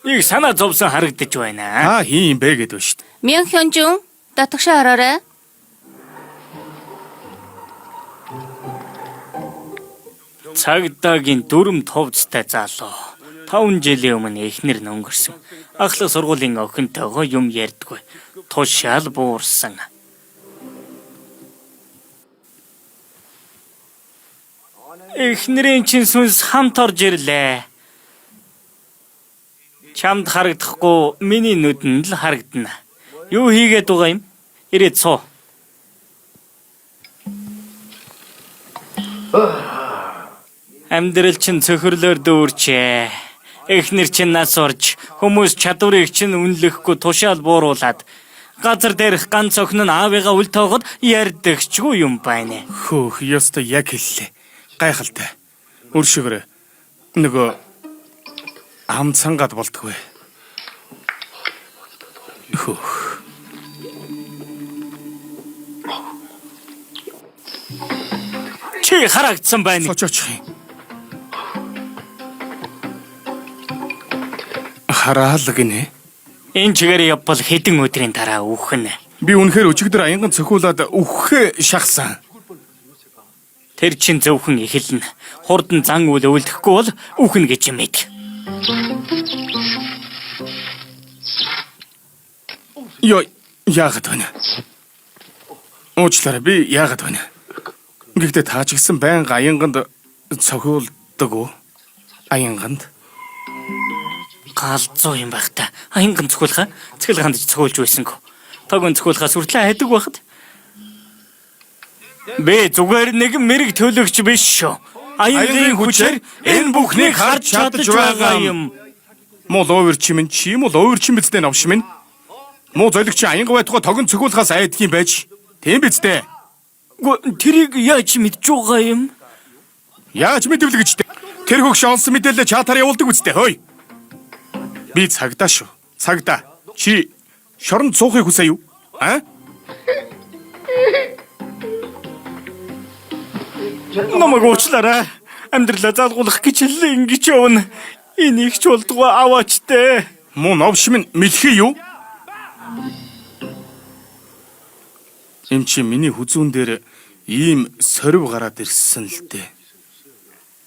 Их санаа зовсон харагдаж байна. Хин юм бэ гэдэг ба шүү дээ. Мянхёнжун татгшаа хараарай. Цагдаагийн дүрм товцтой залуу. 5 жилийн өмнө эхнэр нь өнгөрсөн. Ахлах сургуулийн охинтойгоо юм ярьдгүй. Тушаал буурсан. Эхнэрийн чинь сүнс хамт орж ирлээ. Чамд харагдахгүй миний нүдэнд л харагдана. Юу хийгээд байгаа юм? Ирээд суу. Амьдрал чинь цөхрлөөр дүүрчээ. Эхнэр чинь нас орж, хүмүүс чадварыг чинь үнэлэхгүй тушаал бууруулад газар дээрх ганц охин нь аавыгаа үл тоогод ярьдагчгүй юм байна. Хөөх, ёстой яг хэллээ. Гайхалтай. Өршөөрэ. Нөгөө ам цангад болтгүй. Хөөх. Чи харагдсан байна. Сочооч юм. Хараал гинэ. Энэ чигээр явбал хэдэн өдрийн дараа үхнэ. Би үнэхээр өчигдөр аянган цохиулаад үххээ шахсан. Тэр чин зөвхөн эхэлнэ. Хурдан зан үл өвлөхгүй бол үхнэ гэж юм эд. Йой, яагаад вэ? Уучлаарай, би яагаад вэ? Гэхдээ таа ч гэсэн байнга аянганд цохиулдаг уу? Аянганд? Галзуу юм байх та. Аянган цохиулхаа. Цэцгэл хандж цохиулж байсангүй. Тогон цохиулхаа сүртлээ хайдаг байхад. Би зүгээр нэг мэрэг төлөгч биш шүү. Аянгын хүчээр энэ бүхнийг харж чадж байгаа юм. Муу ловер чимэн чи юм уу ловер чим биздээ навш минь. Муу золигч аянга байтугай тогон цохиулхаас айдгийн байж. Тийм биздээ. Тэрийг яаж мэдж байгаа юм? Яаж мэдвэл гэж дээ. Тэр хөгш олсон мэдээлэл чатаар явуулдаг үстэй хөөе. Би цагдаа шүү. Цагдаа. Чи шоронд суухыг хүсэе юу? Намайг уучлаарай. Амьдралаа залгуулах гэж л ингэж явна. Энийг ч болдгоо аваач дээ. Муу новш минь мэлхий юу? Эм чи миний хүзүүн дээр ийм сорив гараад ирсэн л дээ.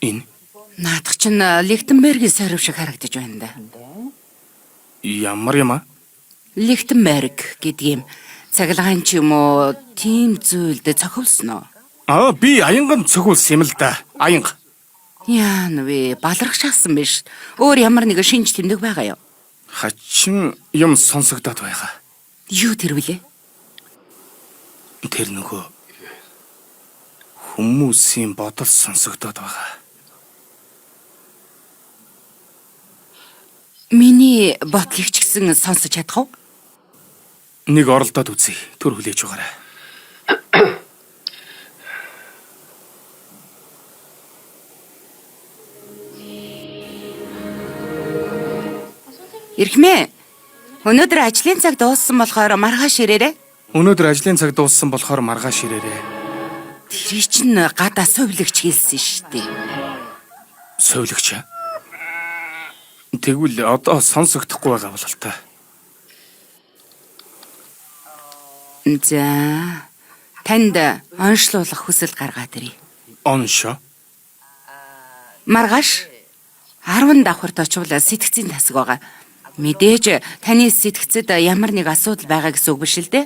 Энэ Наадах чинь Лихтенбергийн сорив шиг харагдаж байна да. ямар юм аа? Лихтенберг гэдэг юм цахилгаан ч юм уу тийм зүйлд цохиулсан уу? Би аянган цохиулсан юм л да. Аянга. Яа нүвэ баларх шахсан биш. Өөр ямар нэг шинж тэмдэг байгаа юу? Хачин юм сонсогдоод байгаа. Юу тэр вүлээ? Тэр нөгөө хүмүүсийн бодол сонсогдоод байгаа. Миний бодлыг ч гэсэн сонсож чадах уу? Нэг оролдоод үзье. Түр хүлээж байгаарай. Ирхмээ. Өнөөдөр ажлын цаг дууссан болохоор маргааш ирээрэй. Өнөөдөр ажлын цаг дууссан болохоор маргааш ирээрэй. Тэр чинь гадаа сувлагч хэлсэн шүү дээ. Сувлагч. Тэгвэл одоо сонсогдохгүй байгаа бол та. За танд онцлуулах хүсэл гаргаад ирье. Оншо. Маргааш 10 давхарт очивол сэтгцийн тасаг байгаа. Мэдээж таны сэтгцэд ямар нэг асуудал байгаа гэсэн үг биш л дээ.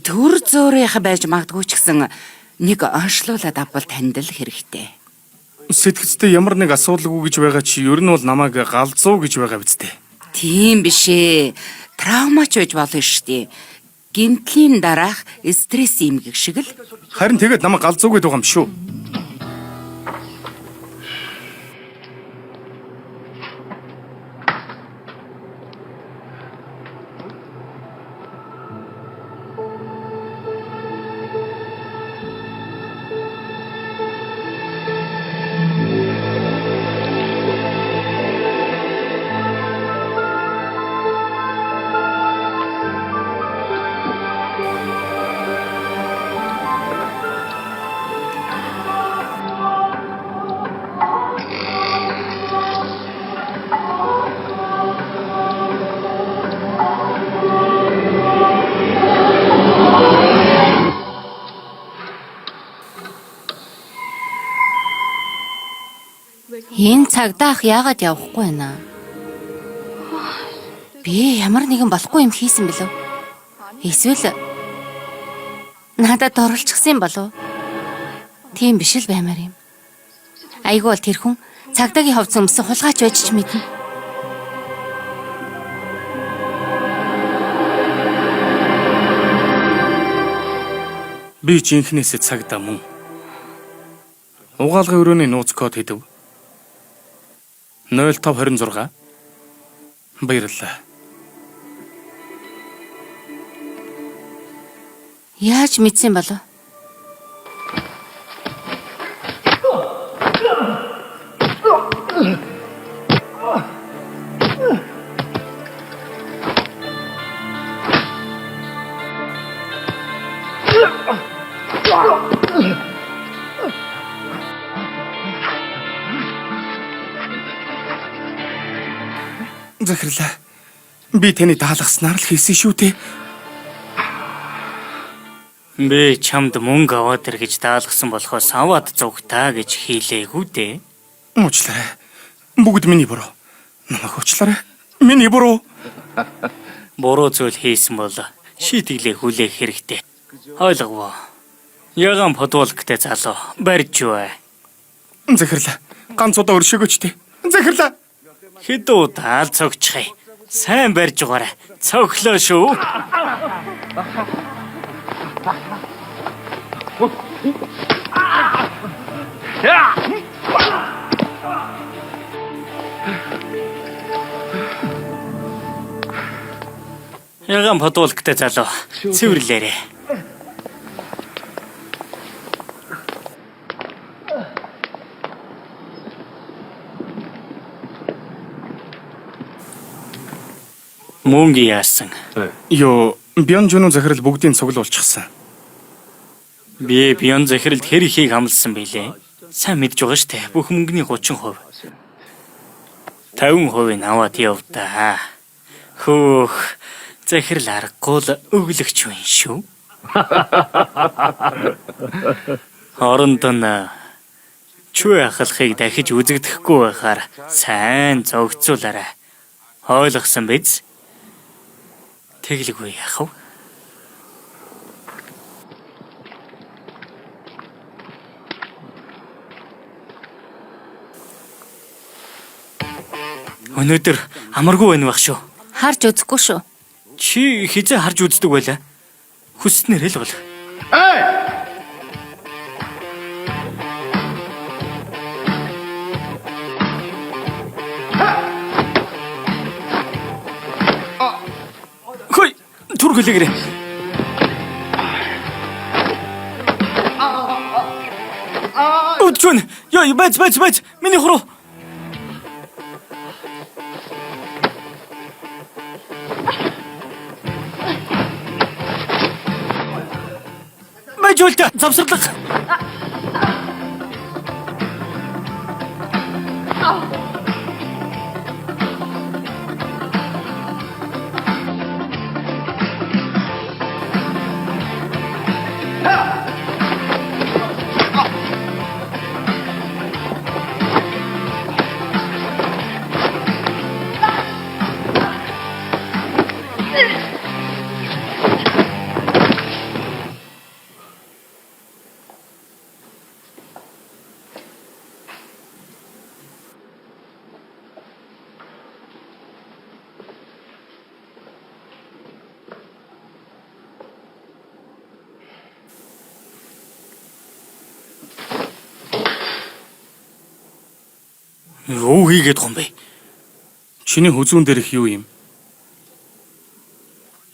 Төр зөөрийнх байж магадгүй ч гэсэн нэг онцлуулаад авбал танд л хэрэгтэй. Сэтгцтэй ямар нэг асуудалгүй гэж байгаа чи ер нь бол намайг галзуу гэж байгаа биз дээ. Тийм биш ээ. Травмач байж болно шүү дээ. Гинтлийн дараах стресс эмгэг шиг л. Харин тэгээд намайг галзуу гэдэг байгаа юм шүү. Энэ цагдаа ах яагаад явахгүй байна? Би ямар нэгэн болохгүй юм хийсэн бэлээ. Эсвэл надад оруулчихсан болов? Тийм биш л баймаар юм. Айгүй бол тэр хүн цагдаагийн хувцас өмсөн хулгайч байж ч мэднэ. Би жинхнээсээ цагдаа мөн. Угаалгын өрөөний нууц код хэдэв? 0526. Баярлалаа. Яаж мэдсэн болов? Захирлаа. Би таны даалгаснаар л хийсэн шүү дээ. Би чамд мөнгө аваад ир гэж даалгасан болохоос аваад зугтаа гэж хийлээгүй дээ. Уучлаарай. Бүгд миний буруу. Намайг уучлаарай. Миний буруу. Буруу зүйл хийсэн бол шийтгэлээ хүлээх хэрэгтэй. Ойлгов. Яган футболктэй залуу барьж бай. Захирлаа. Ганц удаа өршөөгөөч дээ. Захирлаа. Хэдүү таал цогчхай. Сайн барьж байгаарай. Цоглоо шүү. Яган футболктэй залуу цэвэрлээрээ. Мөнгө яасан. Йоо, Бёнжүн захирал бүгдийг цуглуулчихсан. Би Бён захиралд хэр ихийг амласан бэлээ. Сайн мэдж байгаа штэ. Бүх мөнгөний 30%. 50% нь аваад явдаа. Хөөх. Захирал аргагүй л өглөгч байна шүү. Хооронд нь чүү ахалхыг дахиж үзэгдэхгүй байхаар сайн зогцуулаарай. Ойлгосон биз? Тэглэгүй яах вэ? Өнөөдөр амаргүй байна байх шүү. Харж үзэхгүй шүү. Чи хизээ харж үздэг байлаа. Хүснээр л бол. Хой, түргэлэгрээ. Өчөн, яа, бац. Миний хуруу. Жуулта завсарлага. Юу хийгээд байгаа юм бэ? Чиний хүзүүн дээрх юу юм?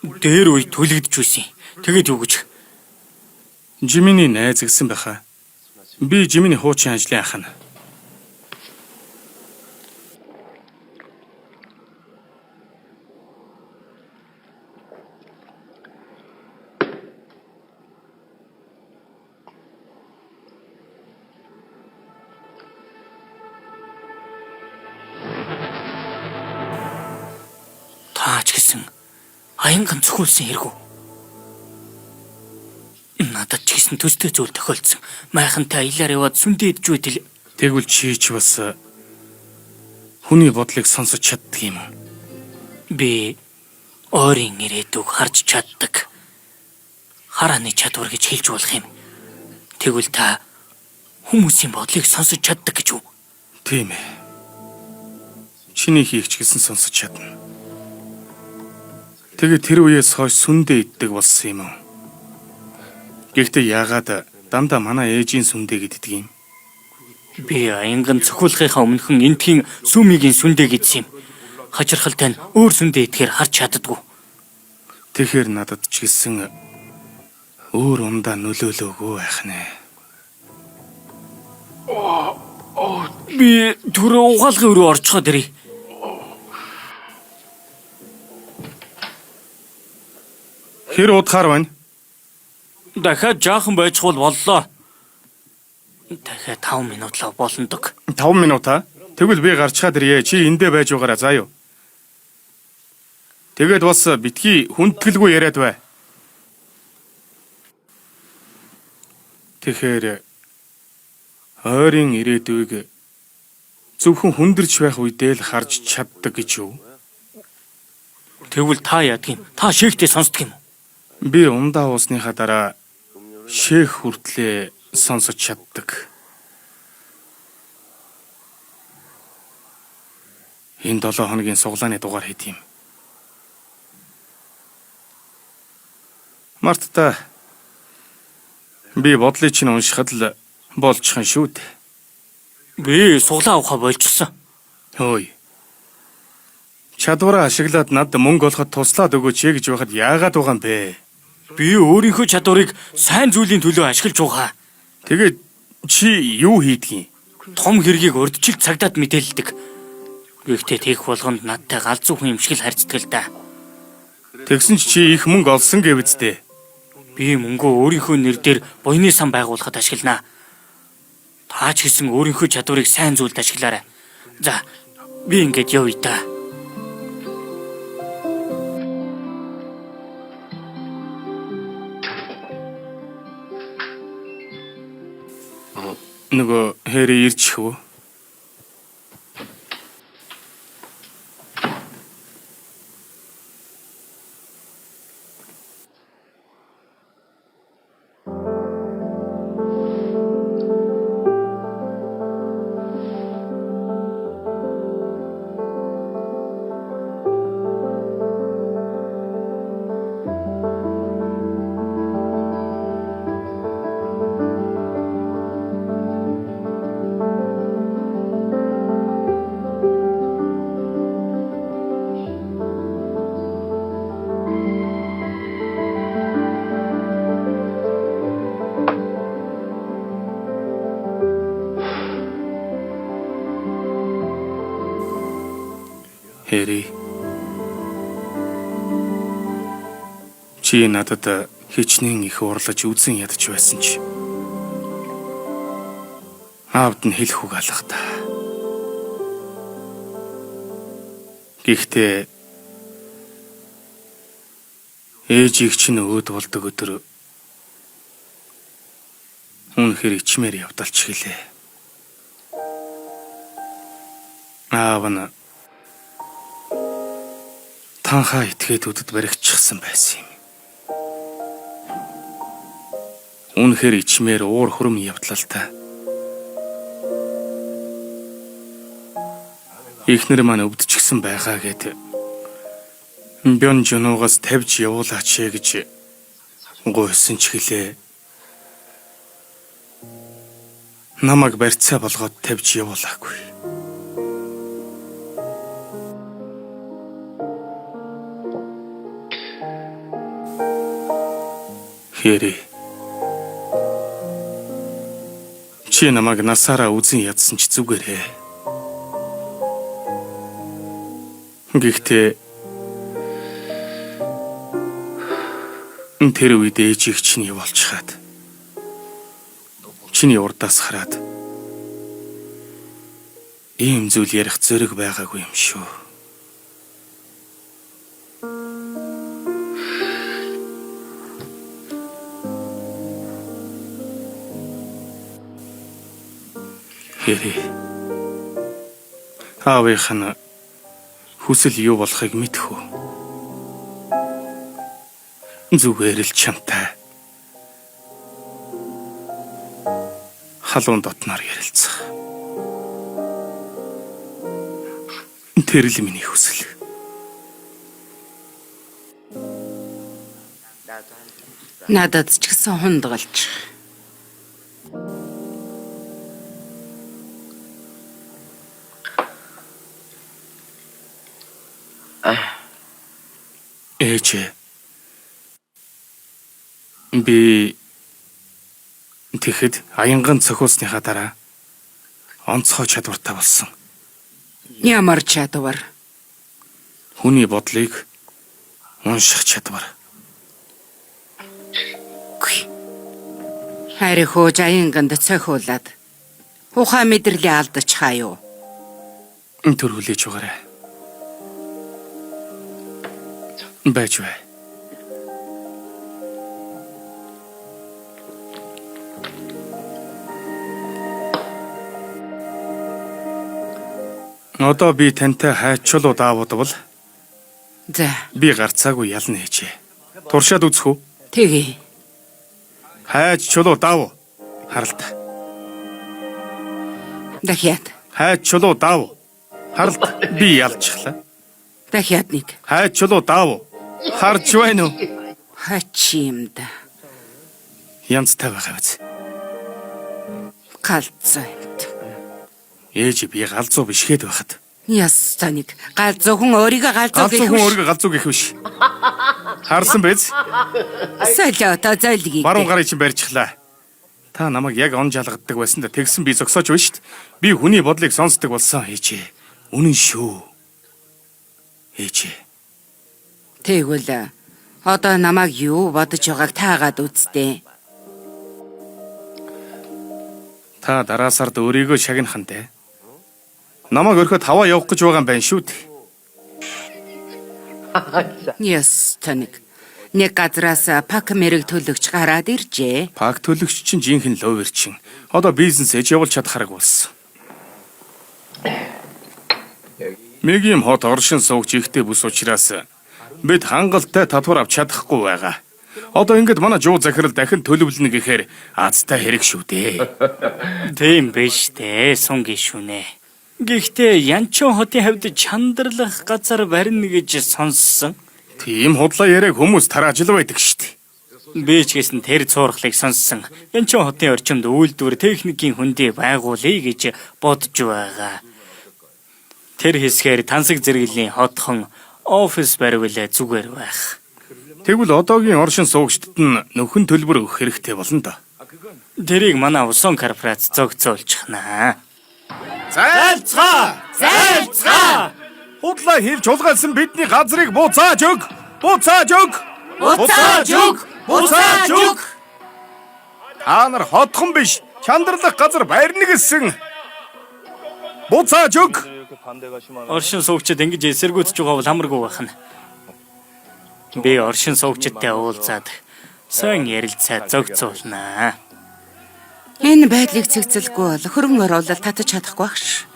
Дээр үе төлөгдөж байсан. Тэгээд юу гэж? Жиминий найз гисэн байхаа. Би Жиминий хуучин ажлын ах нь. Таач гэсэн аянган зөвхөлсөн хэрэггүй. Надад ч гэсэн төстэй зүйл тохиолдсон. Майхантай аялаар яваад сүндээ идэж үйтэл Тэгвэл чи ч бас хүний бодлыг сонсож чаддаг юм уу? Би ойрын ирээдүг харж чаддаг. Харааны чадвар гэж хэлж болох юм. Тэгвэл та хүмүүсийн бодлыг сонсож чаддаг гэж үү? Тийм ээ. Чиний хийх гэсэн сонсож чадна. Тэгээд тэр үеэс хойш сүндэ иддэг болсон юм уу? Гэхдээ яагаад дандаа манай ээжийн сүндэ гэддэг юм? Би аянган цохиулахынхаа өмнөхөн энтхийн сүмигийн сүндэ гэдсэн юм. Хачирхалтай нь өөр сүндэ идэхээр харж чаддгүй. Тэгэхээр надад ч гэсэн өөр ундаа нөлөөлөөгүй байх нэ. Би түрүү угаалгын өрөө орчход ирье. Хэр удахаар байна? Дахиад жаахан байцгуул боллоо. Дахиад 5 минут л болондог. 5 минут аа? Тэгвэл би гарчхаад ирье. Чи эндээ байж байгаараа заа юу. Тэгээд бас битгий хүндэтгэлгүй яриад бай. Тэгэхээр ойрын ирээдүйг зөвхөн хүндэрч байх үедээ л харж чаддаг гэж юу? Тэгвэл та яадаг юм? Та шийхтэй сонсдог юм уу? Би ундаа уусныхаа дараа шээх хүртлээ сонсож чаддаг. Энэ 7 хоногийн суглааны дугаар хийд юм. Мартта би бодлыг чинь уншихад л болчихсон шүү дээ. Би суглаа авахаа болчихсон. Хөөе. Чадвараа ашиглаад над мөнгө олоход туслаад өгөөч гэж байхад яагаад байгаа юм бэ? Би өөрийнхөө чадварыг сайн зүйлийн төлөө ашиглаж байгаа. Тэгээд чи юу хийдгийг? Том хэргийг урдчил цагдаад мэдээлдэг. Гэхдээ тех болгонд надтай галзуухан юм шиг л харьцдаг л да. Тэгсэн чи их мөнгө олсон гэвч дээ. Би мөнгөө өөрийнхөө нэр дээр буйны сан байгуулахад ашигланаа. Та ч гэсэн өөрийнхөө чадварыг сайн зүйлд ашиглаарай. За, би ингэж явъя та. Нөгөө хэри ирчихв. Хэри. Чи надад хичнээн их урлаж үзэн ядаж байсан ч аавд нь хэлэх үг алга та. Гэхдээ ээжийг чинь өөд болдог өдөр үнэхээр ичмээр явдалч гэлээ. Аав нь танхаа этгээдүүдэд баригдчихсан байсан юм. Үнэхээр ичмээр уур хөрөм явдлаа та. Ихнэр маань өвдчихсэн байгаа гэд бён жонооноос тавьж явуулаач гэж гуйсан ч гэлээ. Намайг барьцаа болгоод тавьж явуулаагүй. Хэри. Чи намайг насаараа үзэн ядсан ч зүгээрээ. Гэхдээ тэр үед ээжийг чинь явуулчихад чиний урдаас хараад ийм зүйл ярих зориг байгаагүй юм шүү. Хэри. Аавынх нь хүсэл юу болохыг мэдэх үү? Зүгээр л чамтай халуун дотноор ярилцах. Тэр л миний хүсэл. Надад ч гэсэн хундгалж. Ээжээ. Би тэгэхэд аянган цохиулсныхаа дараа онцгой чадвартай болсон. Ямар чадвар? Хүний бодлыг унших чадвар. Харин хөөж аянганд цохиулаад ухаан мэдрэлийн алдаж хаа юу? Төрүүлж байгаарай. Байж бай. Одоо би тантай хайчулуу даавуудвал За, би гарцаагүй ялна ээжээ. Туршаад үзэх үү? тэгье. Хайч чулуу даав. Харалт. Дахиад. Хайч чулуу даав. Харалт. Би ялчихлаа. Дахиад нэг. Хайч чулуу даав. Харж байна уу? Хачимда. Янзтай байгаа биз. Галзуу. Ээж би галзуу биш хэд байхад. Ястаа нэг. Галзуу хүн өөрийгөө галзуу Галзуу гэх хүн үү? өөрийгөө галзуу гэх биш. Харсан биз? Солиото зойлгийг. Баруун гарыг чинь барьчихлаа. Та намайг яг он жалгаддаг байсан да тэгсэн би зогсоож байна шүү дээ. Би хүний бодлыг сонсдог болсон ээжээ. Үнэн шүү. Ээжээ. Тэгвэл одоо намайг юу бодож байгааг таагаад үзтээ. Та дараа сард өөрийгөө шагнахантай. Намайг өрхөд хаваа явах гэж байгаа юм байна шүү дээ. Ястаа нэг. Нэг газраас пак мэрэг төлөгч гараад иржээ. Пак төлөгч чинь жинхэнэ ловерчин. Одоо бизнес ээж явуулж чадхараг болсон. Мэгийн хот оршин суугч ихтэй бүс учраас бид хангалттай татвар авч чадахгүй байгаа. Одоо ингэдэг манай жуу захирал дахин төлөвлөнө гэхээр азтай хэрэг шүү дээ. Тийм биш дээ, сун гişүнэ. Гэхдээ Янчон хотын хавьд чандарлах газар барина гэж сонссон. Тийм худлаа яриаг хүмүүс тарааж л байдаг штеп. Би ч гэсэн тэр цуурхлыг сонссон. Янчон хотын орчинд үйлдвэр техникийн хөндий байгуулъя гэж бодож байгаа. Тэр хэсгээр тансаг зэрэглэлийн хотхон офис баривал зүгээр байх. Тэгвэл одоогийн оршин суугчдад нь нөхөн төлбөр өгөх хэрэгтэй болно да. Тэрийг манай усан корпорац зогцоолчихнаа. Зайлцгаа! Зайлцгаа! Худлаа хийж улгаалсан бидний газрыг буцааж өг! Буцааж өг! Буцааж өг! Буцааж өг! Та нар хотхон биш, чандарлах газар барьна гэсэн. Буцааж өг! Оршин суугчид ингэж эсэргүүцэж байгаа бол хамаргүй байна. Би оршин суугчидтай уулзаад сайн ярилцаа зогцоолнаа. Энэ байдлыг цэгцэлгүй бол хөрөнгө оруулалт татаж чадахгүй багш.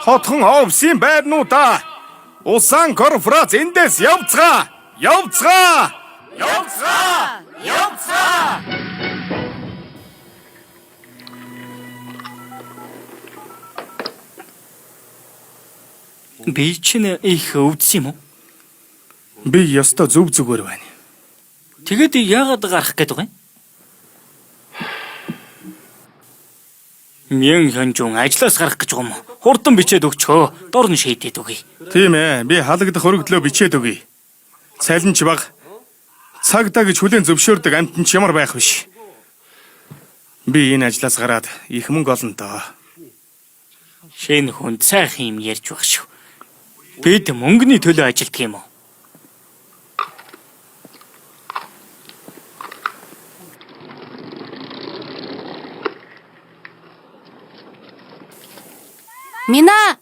Хотхон офисын байрнуудаа усан корпорац эндээс явцгаа! Явцгаа! Явцгаа! Явцгаа! Би чинь их өвдсөн юм уу? Би ёстой зөв зүгээр байна. Тэгээд яагаад гарах гээд байгаа юм? Мян ханжун ажлаас гарах гэж байгаа юм. Хурдан бичээд өгчөө. Дор нь шийдээд өгье. Тийм ээ, би халагдах өргөдлөө бичээд өгье. Цалинч баг. Цагдаа гэж хүлээн зөвшөөрдөг амтэн ч ямар байх биш. Би энэ ажлаас гараад их мөнгө олно доо. Шинэ хүн сайхан юм ярьж баг шүү. Бид мөнгөний төлөө ажилтг юм уу? Мина!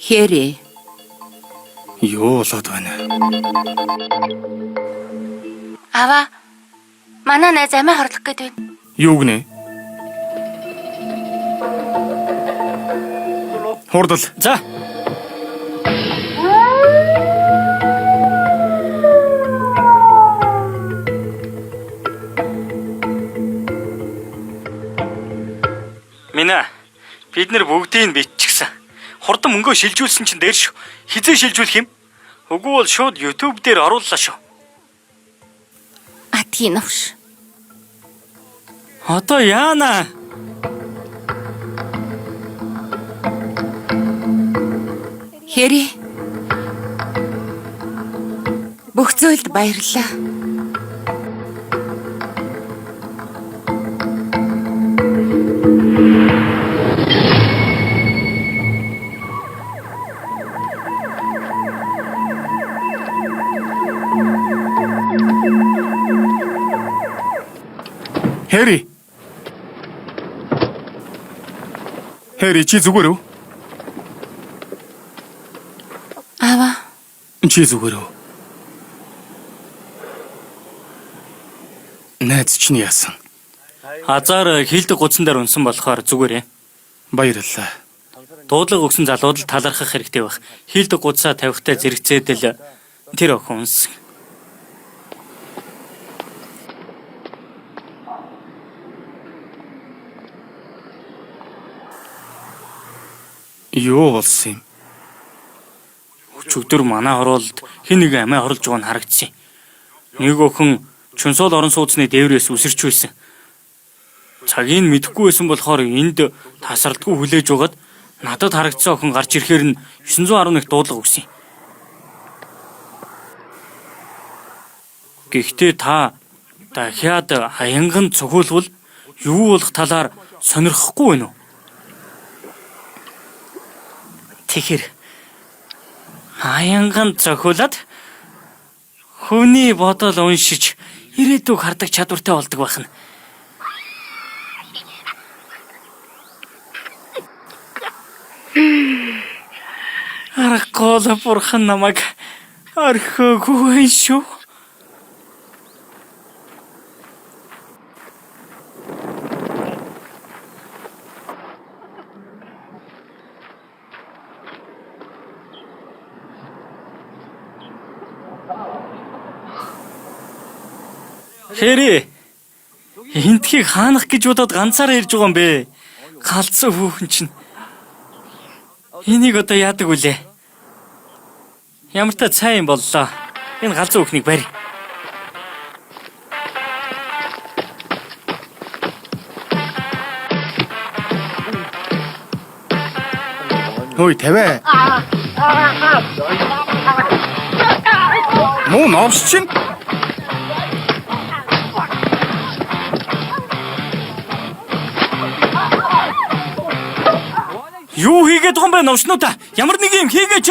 Хэри. Юу болоод байна? Аваа. Манай найз амиа хорлох гээд байна. Юу гинэ? Хурдал. За. Минь бид нар бүгдийг нь биччихсэн. Хурдан мөнгөө шилжүүлсэн чинь дээр шүү. Хизээ шилжүүлэх юм? Үгүй бол шууд YouTube дээр орууллаа шүү. Атгийн навш. Одоо яана? Хэри. Бүх зүйлд баярлалаа. Хэри. Хэри чи зүгээр үү? Аваа. Чи зүгээр үү? Найз чинь яасан? Азар хилдэг гудсан дээр унсан болохоор зүгээрээ. Баярлалаа. Дуудлага өгсөн залууд л талархах хэрэгтэй байх. Хилдэг гудсаа тавихтай зэрэгцээдэл тэр охин унс. Юу болсон юм? Өчигдөр манай хороолд хэн нэг амиа хорлож байгаа нь харагдсан. Нэг охин чөнсөөл орон сууцны дээврээс үсэрч байсан. Цагийг мэдэхгүй байсан болохоор энд тасралтгүй хүлээж угаад надад харагдсан охин гарч ирэхээр нь 911 дуудлага өгсөн. Гэхдээ та дахиад хаянган цохиулвал юу болох талаар сонирхохгүй байна уу? Тэгэхэр хаянган цохиулаад хүний бодол уншиж ирээдүг хардаг чадвартай болдог байна. Аргагүй бурхан намайг орхиогүй шүү. Хэри. Энтхийг хаанах гэж бодоод ганцаараа ирж байгаа юм бэ? Галзуу хүүхэн чинь. Энийг одоо яадаг вүлээ? Ямар та цай юм боллоо. Энэ галзуу хүүхнийг барь. Хөөе, тавиа. Муу новш чинь. Юу хийгээд байгаа юм бэ новшнуудаа? Ямар нэг юм хийгээч.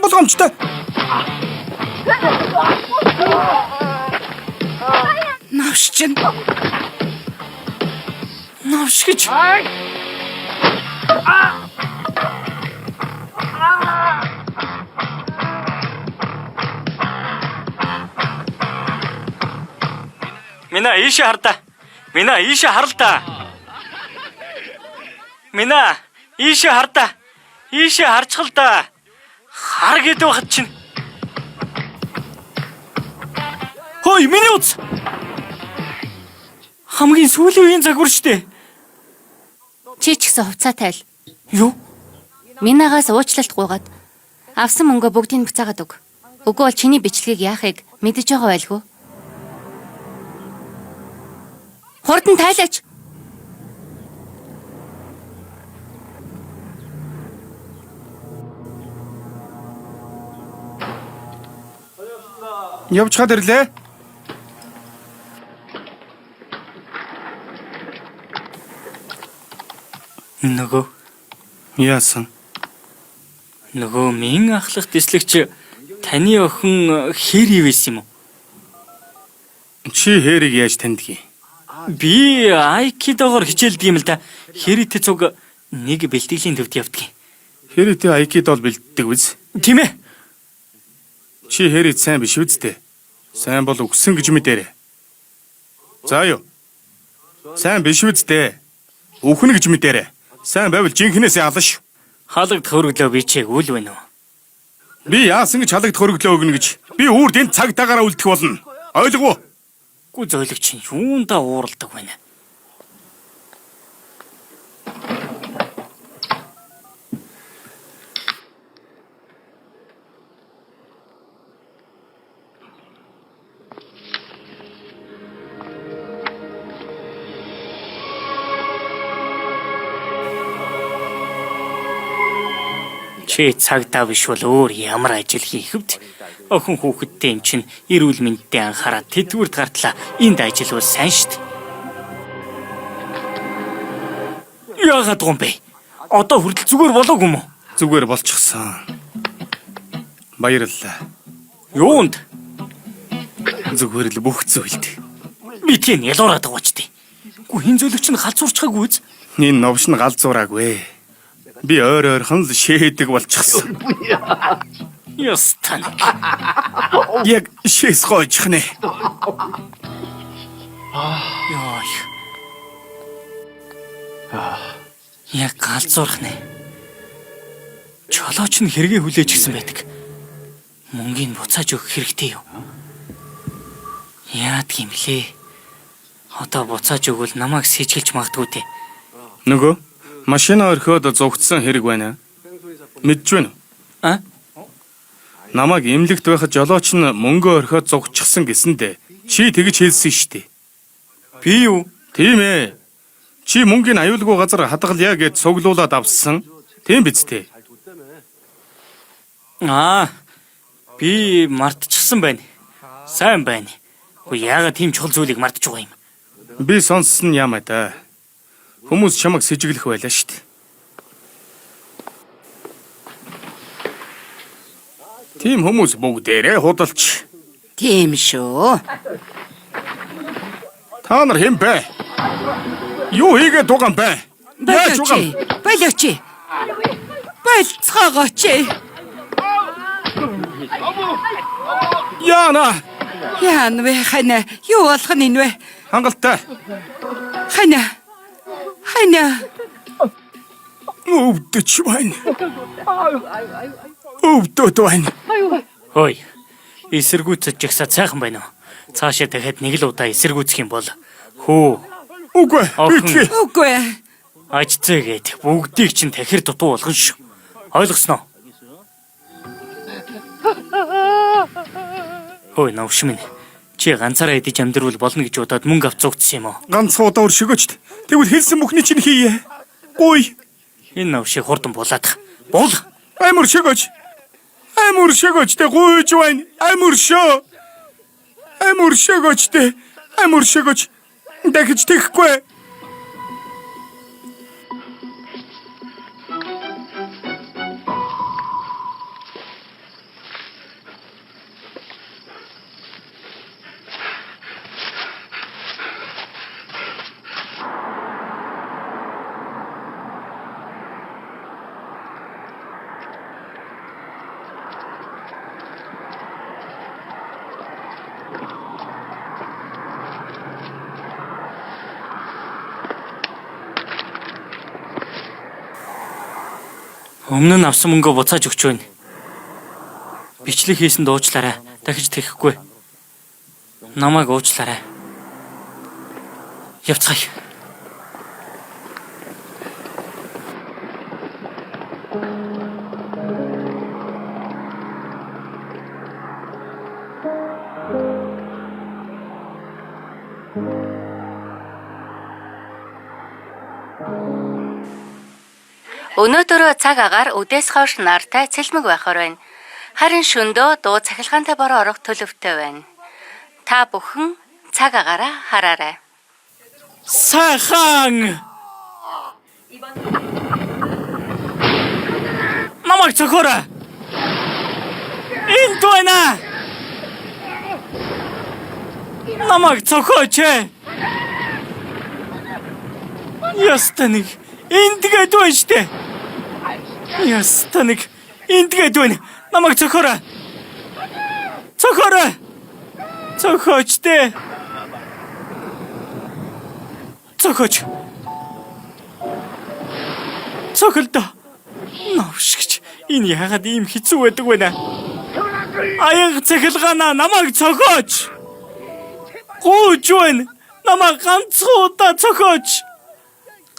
Болгоомжтой. Навш чинь. Новш гэж. Минь ийшээ хар та. Минь ийшээ харал та. Минь ийшээ хар та. Ийшээ харчхал та. Хар гэдэг бахад чинь. Хөөе, миний үз. Хамгийн сүүлийн үеийн загвар штэ. Чи ч гэсэн хувцаатай л. Юу? Минагаас уучлалт гуйгаад авсан мөнгөө бүгдийг буцаагаад өг. Үгүй бол чиний бичлэгийг яахыг мэдэж байгаа байлгүй. Хурдан тайлаач. Явж хад ирлээ. Нөгөө Яасан? нөгөө минь ахлах дэслэгч таны охин хэр хийвэс юм уу? Чи Хэрийг яаж таньдгийг? Би айкидогоор хичээлдэг юм л да. Хэрэтэй цуг нэг бэлтгэлийн төвд явдаг. Хэрэтэй айкидо бол бэлддэг биз? Тийм ээ. Чи хэрэт сайн биш үсттэй. Сайн бол өгсөн гэж мэдээрэй. За юу. Сайн биш үсттэй. Үхэн гэж мэдээрэй. Сайн байвал жинхнээсээ алан шүү. Хаалгад хөрөглөө би чиг үл байна уу? Би яасан гэж халагд хөрөглөө өгнө гэж. Би үрд энэ цагдаагаараа үлдэх болно. Ойлгов уу? Гү зөөлөг чинь юундаа ууралдаг байна. Чи цагдаа биш бол өөр ямар ажил хийх вд? Охин хүүхэдтэй юм чинь эрүүл мэндэд анхаарал тэдгүрд гартлаа. Энд ажил бол сайн штт. Яагаад гом бэ? Одоо хүртэл зүгээр болоог юм уу? Зүгээр болчихсон. Баярлалаа. Юунд? Зүгээр л бүх зүйлд. Би тийм ялуураад байгаа ч тий. Гү хин зөөлөгч нь галзуурчхаагүй үз? Энэ новш нь галзуураагүй. Би ойрхон л шээдэг болчихсон. Ястан. Яг шээс гойчих нэ. Яа. Яг галзуурах нэ. Чолооч нь хэрэгээ хүлээж гисэн байдаг. Мөнгөний буцааж өгөх хэрэгтэй юу? Яад юм лээ. Одоо буцааж өгвөл намайг сэжгэлж магадгүй дээ. Нөгөө машина орхиод зугтсан хэрэг байна. Мэдж байна уу? А? Намайг эмнэлэгт байхад жолооч нь мөнгө орхиод зугчихсан гэсэндэ чи тэгж хэлсэн штэ. Би юу? Тийм ээ. Чи мөнгөний аюулгүй газар хадгалъя гэж цуглуулад авсан. Тийм биз дээ. Би мартчихсан байна. Сайн байна. Хөө яагаад тийм чухал зүйлийг мартаж байгаа юм? Би сонссон юм да. Хүмүүс чамайг сэжиглэх байлаа штт. Тийм хүмүүс бүгдээрээ худалч. Тийм шүү. Та нар хэм бэ? Юу хийгээд байгаа юм бэ? Яаж байгаа юм? Болооч. Болцоогооч. Яана, Яан вэ хана? Юу болох нь вэ? хангалттай. Хана. Өвдөж байна. Өвдөд байна. Хөөе. Эсэргүүцэж жагсаа цайхан байна уу? Цаашаа дахиад нэг л удаа эсэргүүцэх юм бол хөө. Үгүй, битгий. Үгүй. Ажцээгээд бүгдийг чинь тахир дутуу болгон шүү. Ойлгосноо? Хөөе навш минь. Чи ганцаараа идэж амьдрал болно гэж удаад мөнгө авч зугдсан юм уу? Ганц удаа өршөгөөч. Тэгвэл хэлсэн бүхний чинь хийе. Гуй. Энэ навшиг хурдан булаадах. Бул. Амар шөгөөч. Амар шөгөөч тэ гуйж байна. Амар шөгөөч тэ. Амар шөгөөч. Дахиж тэхгүй. Өмнө нь авсан мөнгөө буцааж өгч байна. Бичлэг хийсэн дуучлаарай. Дахиж тэхгүй. Намайг уучлаарай. Явцгаая. Өнөөдөр цаг агаар үдээс хойш нартай цэлмэг байхаар байна. Харин шөндөө дуу цахилгаантай бороо орох төлөвтэй байна. Та бүхэн цаг агаараа хараарай. Сайхан! Намайг цохоорой! Энд байна! Намайг цохооч! Ястаныг эндгээд байна штэ. Ястаныг эндгээд байна. Намайг цохороо. Цохороо. Цохооч дээ. Цохооч. Цохолдоо. Навшигч. Энэ яагаад ийм хэцүү байдаг вэ нэ? Аяг цахилгаана намайг цохооч. Гууж байна. Намайг ганцхан удаа цохооч.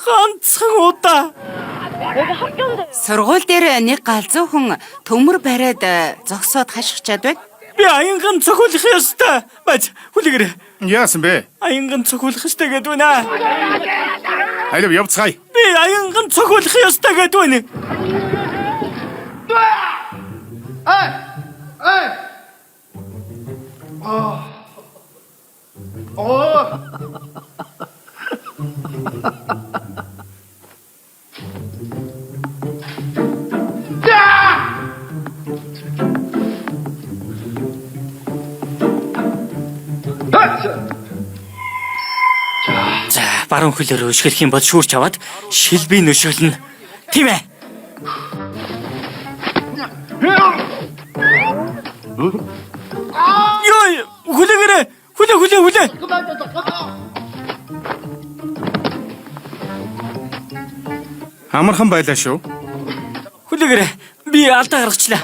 Ганцхан удаа. Сургууль дээр нэг галзуу хүн төмөр бариад зогсоод хашгичаад байна. Би аянган цохиулах ёстой. Бац хүлээгээрэй. Яасан бэ? Аянган цохиулах ёстой гэдэг байна. Алив явцгаая. Би аянган цохиулах ёстой гэдэг байна. За, баруун хөлөөр өшгөх юм бол шүүрч аваад шилбий нөшгөлнө. Тийм ээ. Ёй, хүлээгээрэй. Хүлээ. Амархан байлаа шүү. Хүлээгээрэй. Би алдаа гаргачлаа.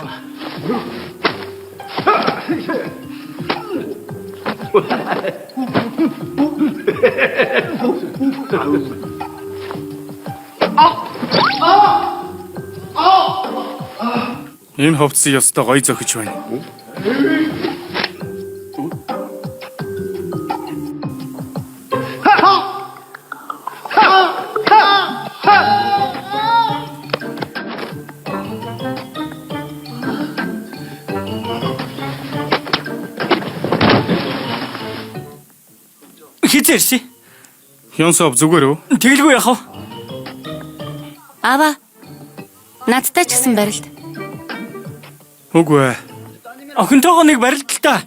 Энэ ховцсон ёстой гоё зохиж байна. Хизээрси. Хёнсов зүгээр үү? Тэгэлгүй яхав. Аваа. Надтай ч гэсэн барилд. Үгүй ээ. Охинтойгоо нэг барилд л та.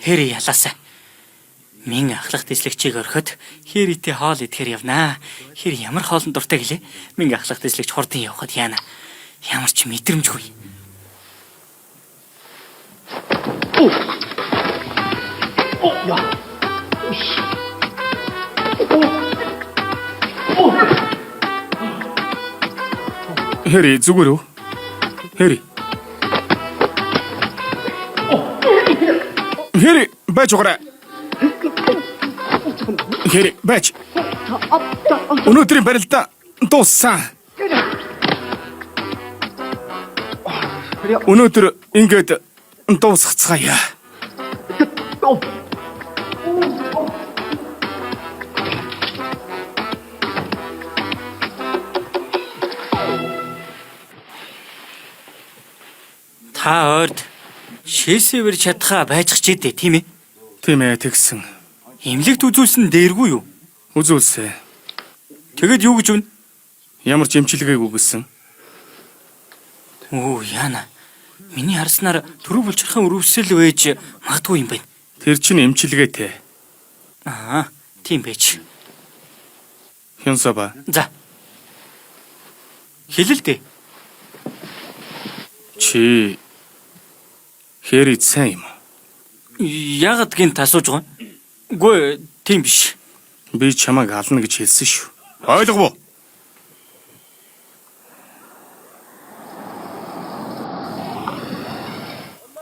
Хэри ялаасаа. Мин ахлах дэслэгчийг орхиод Хэритэй хоол идэхээр явнаа. Хэри ямар хоолн дуртай гэлээ. Мин ахлах дэслэгч хурдан явхад яана. Ямар ч мэдрэмжгүй. Хэри зүгээр үү? Хэри. Хэри байж угаарай. Хэри байж. Өнөөдрийн барилдаа дууссан. Өнөөдөр ингээд дуусгацгаая. Та ойрд шээсэвэр чадхаа байжчих ч дээ тийм ээ. Тийм ээ тэгсэн. Имлэгт үзүүлсэн дээргүй юу? Үзүүлсэ. Тэгэд юу гэж вэ? Ямар ч эмчилгээг үгүйсэн. Оо яана. Миний харснаар төрөв булчирхан өрөвсөл байж магадгүй юм байна. Тэр чинь эмчилгээтэй. Аа, тийм байж. Хёнсова. За. Хэлэлдэ. Чи Хэри сайн юм. Яагаад гинт асууж байгаа? Үгүй тийм биш. Би чамайг ална гэж хэлсэн шүү. Ойлгов уу?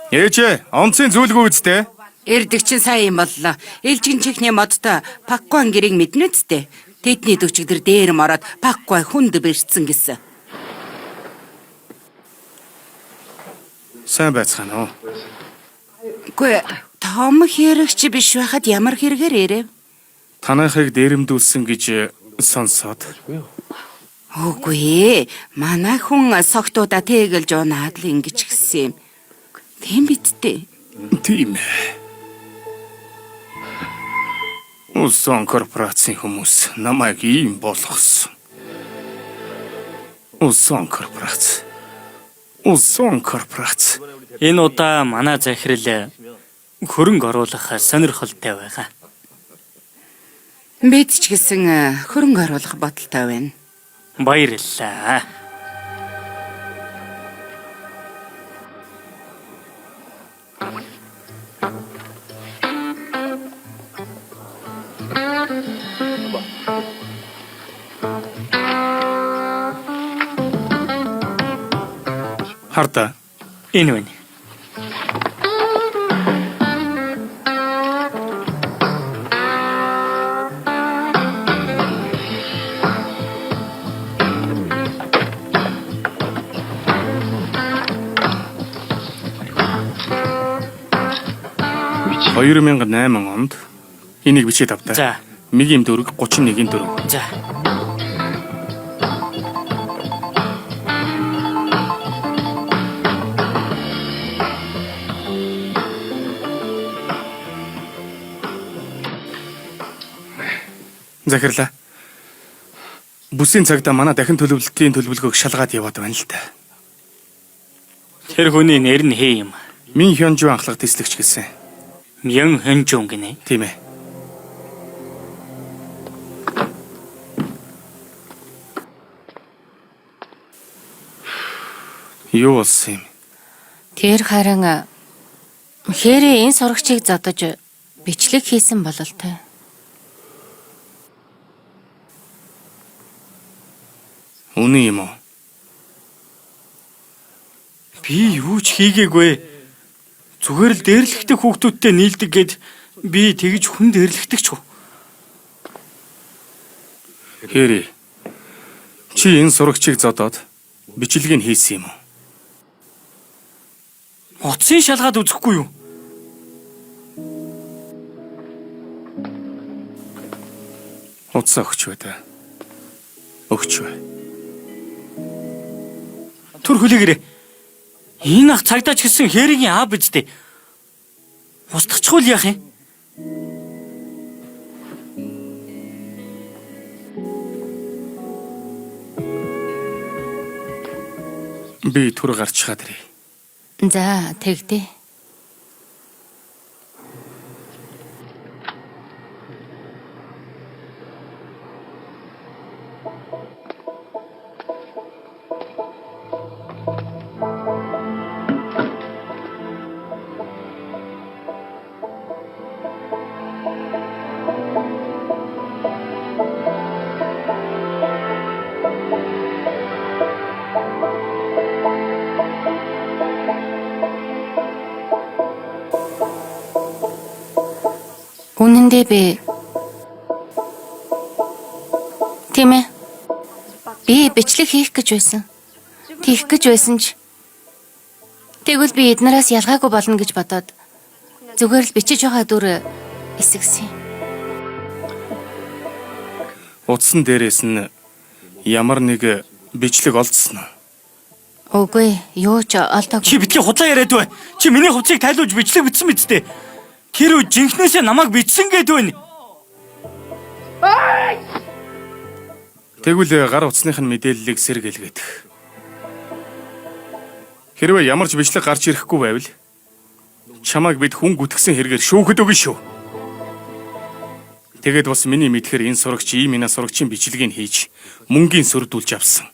Ээжээ, онцгийн зүйлгүй үсттэй. Эрдэг чинь сайн юм боллоо. Элжин чихний модтой Паккуан гэрийг мэднэ үсттэй. Тэдний дөвчгдөр дээр мороод Паккуай хүнд бэрцсэн гэсэн. Сайн байцгаана уу? Үгүй том хэрэгч биш байхад ямар хэрэгээр ирээ? Танайхыг дээрэмдүүлсэн гэж сонсоод. Үгүй манай хүн согтуудаа тэгэлж унаад л ингэж гисэн юм. Тийм бидтэй. Тийм ээ. Улсын корпорацийн хүмүүс намайг ийм болгосон. Улсын корпорац. Энэ удаа манай захирал хөрөнгө оруулах сонирхолтой байгаа. Бид ч гэсэн хөрөнгө оруулах бодолтой байна. Баярлалаа. Харда. Энэ байна. $2008 онд энийг бичээд авдаа. За. Мигийн дөрөг 31-ийн дөрөв. За. Захирлаа. Бүсийн цагдаа манай дахин төлөвлөлтийн төлөвлөгөөг шалгаад яваад байна л да. Тэр хүний нэр нь хээ юм? Мин Хёнжу анхлах тэслэгч гэсэн. Мян Хэнжун гинэ. Тийм ээ. Юу болсон юм? Тэр харин Хэрэг энэ сурагчийг зодож бичлэг хийсэн бололтой. Үнэн юм уу? Би юу ч хийгээгүй. Зүгээр л дээрлэхтэй хүүхдүүдтэй нийлдэг гэд би тэгж хүн дээрлэхдэг ч үү. Хэри. Чи энэ сурагчийг зодоод бичлэгийг хийсэн юм уу? Утсын шалгаад үзэхгүй юу? Утсаа өгч бай та. Өгч бай. Түр хүлээгээрээ. Энэ ах цагдаач гэсэн Хэригийн аав биз дээ. Устгachгүй яах юм? Би түр гарч чаад ирье. За, тэгдэ. Үнэндээ би тийм ээ. Би бичлэг хийх гэж байсан. Тийх гэж байсан ч тэгвэл би эднээс ялгаагүй болно гэж бодоод зүгээр л бичиж байгаа дүр эсэгсэн. Утсан дээрээс нь ямар нэг бичлэг олдсон уу? Үгүй, юу ч олдоогүй. Чи битгий худлаа яриад бай. Чи миний хувцсыг тайлуулж бичлэг бичсэн биз дээ. Тэр үе жинхнээсээ намайг бичсэн гэд байна. Тэгвэл гар утасных нь мэдээллийг сэргээлгээд. Хэрвээ ямар ч бичлэг гарч ирэхгүй байвал чамайг бид хүн гүтгсэн хэрэгээр шүүхэд өгнө шүү. Тэгээд бас миний мэдхээр энэ сурагч Имина сурагчийн бичлэгийг хийж мөнгөний сөрдүүлж авсан.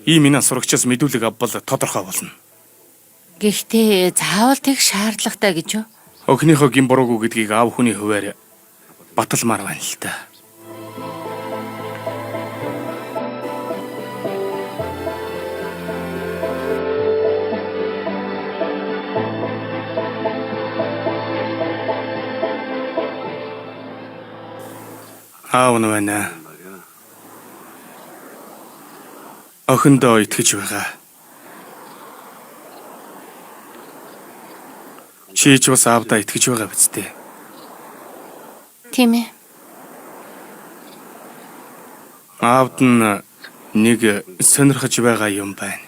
Имина сурагчаас мэдүүлэг авбал тодорхой болно. Гэхдээ заавал тэг шаардлагатай гэж юу? Охиныхоо гин буруугүй гэдгийг аав хүний хуваар баталмаар байна л та. Аав нь байна. Охиндоо итгэж байгаа. Чи ч бас аавдаа итгэж байгаа биз дээ. Тийм ээ. Аавд нь нэг сонирхож байгаа юм байна.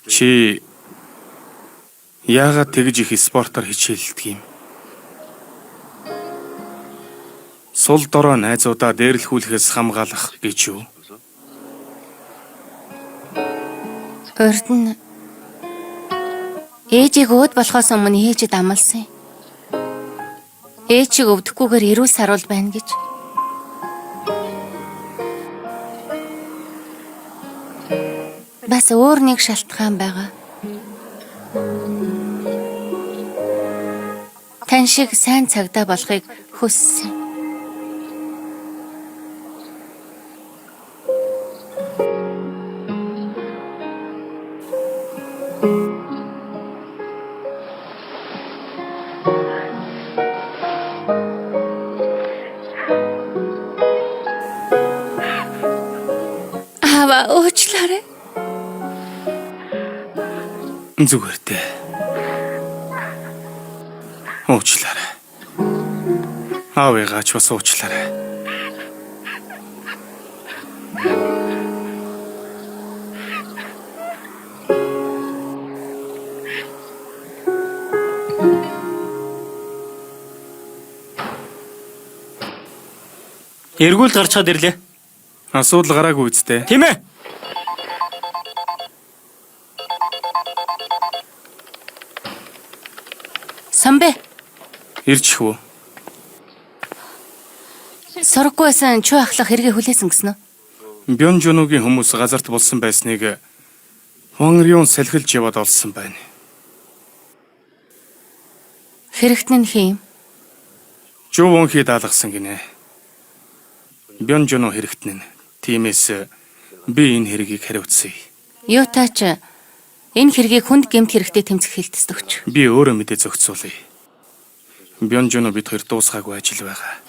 Чи яагаад тэгж их спортоор хичээлдэг юм? Сул дорой найзуудаа дээрлэхүүлэхээс хамгаалах гэж юу? Урд нь ээжийг өөд болохоос өмнө ээжэд амласан. Ээжийг өвдөхгүйгээр эрүүл саруул байна гэж. Бас өөр нэг шалтгаан байгаа. Тань шиг сайн цагдаа болохыг хүссэн. Аава уучлаарай. Зүгээр дээ. Уучлаарай. Аавыгаа ч бас уучлаарай. Эргүүл гарчаад ирлээ. Асуудал гараагүй үсттэй. Тийм ээ. Самбэ, Ирж хүү. сурахгүй байсан чуу ахлах хэрэгээ хүлээсэн гэсэн үү? Бёнжонугийн хүмүүс газарт болсон байсныг Хуанрион салхилж яваад олсон байна. Хэрэгт нь хийм. Жувонхи даалгасан гинэ. Бёнжону хэрэгтэн. Тиймээс би энэ хэргийг хариуцъя. Юутаач энэ хэргийг хүнд гэмт хэрэгтэй тэмцэх хэлтэс өгч. Би өөрөө мэдээ зохицуулъя. Бёнжону бид хоёр дуусгаагүй ажил байгаа.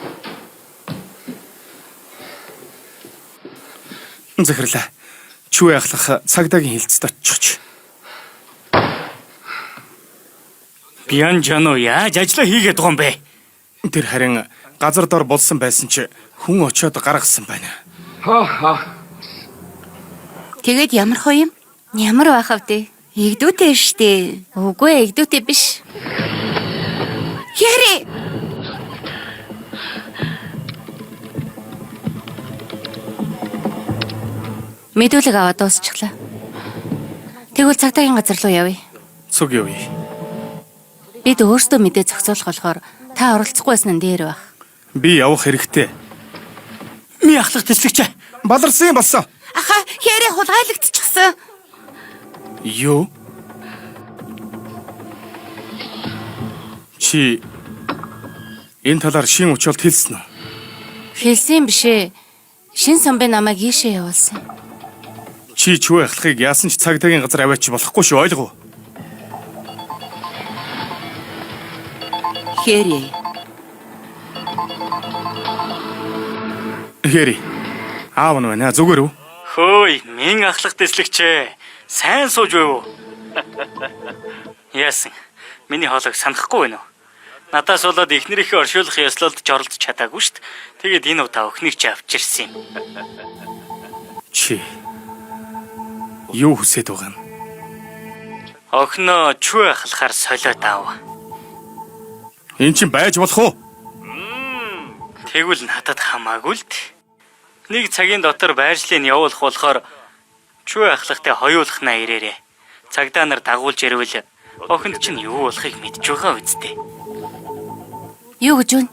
Захирлаа. Чүү яхлах цагдаагийн хилцэд очиж. Бянжано яаж ажиллаа хийгээд байгаа юм бэ? Тэр харин газар дор болсон байсан ч хүн очиод гаргасан байна. Тэгээд ямар хоо юм? Ямар байх вэ? Игдүүтэй штэ. Үгүй ээ, игдүүтэй биш. Хэри! Мэдүүлэг аваад дуусчихлаа. Тэгвэл цагдаагийн газар руу явъя. Цуг явъя. Бид өөрсдөө мэдээ зохицуулах болохоор та оролцохгүй байсан нь дээр байх. Би явах хэрэгтэй. Ми ахлах тэслэгч. Баларсан болсон. Аха, хэри хулгайлагдчихсан. Юу? Чи энэ талаар шин учралт хэлсэн үү? Хэлсэн биш ээ. Шин самбай намайг ийшээ явуулсан. Чи чүү яхлахыг яасан ч цагдаагийн газар аваач болохгүй шүү, ойлгов уу? Хэри. Хэри. Аав нь байна, зүгээр үү? Хөөе, минь ахлах тэслэгч. Сайн сууж байв уу? Яасан? Миний хоолойг санахгүй байна уу? Надаас болоод эхнэрийнхээ оршуулах ёслолд ч оролцож чадаагүй штт. Тэгээд энэ удаа өхнийг ч авч ирсэн юм. Чи юу хүсэж байгаа юм? Охиноо чүү ахлахаар солиод аав. Эн чинь байж болох уу? Тэгвэл надад хамаагүй л дээ. Нэг цагийн дотор байршлыг явуулах болохоор чүү ахлахтай хоёулахнаа ирээрээ. Цагдаа нар дагуулж ирвэл охинд чинь юу болохыг мэдж байгаа үсттэй. Юу гэж вэ?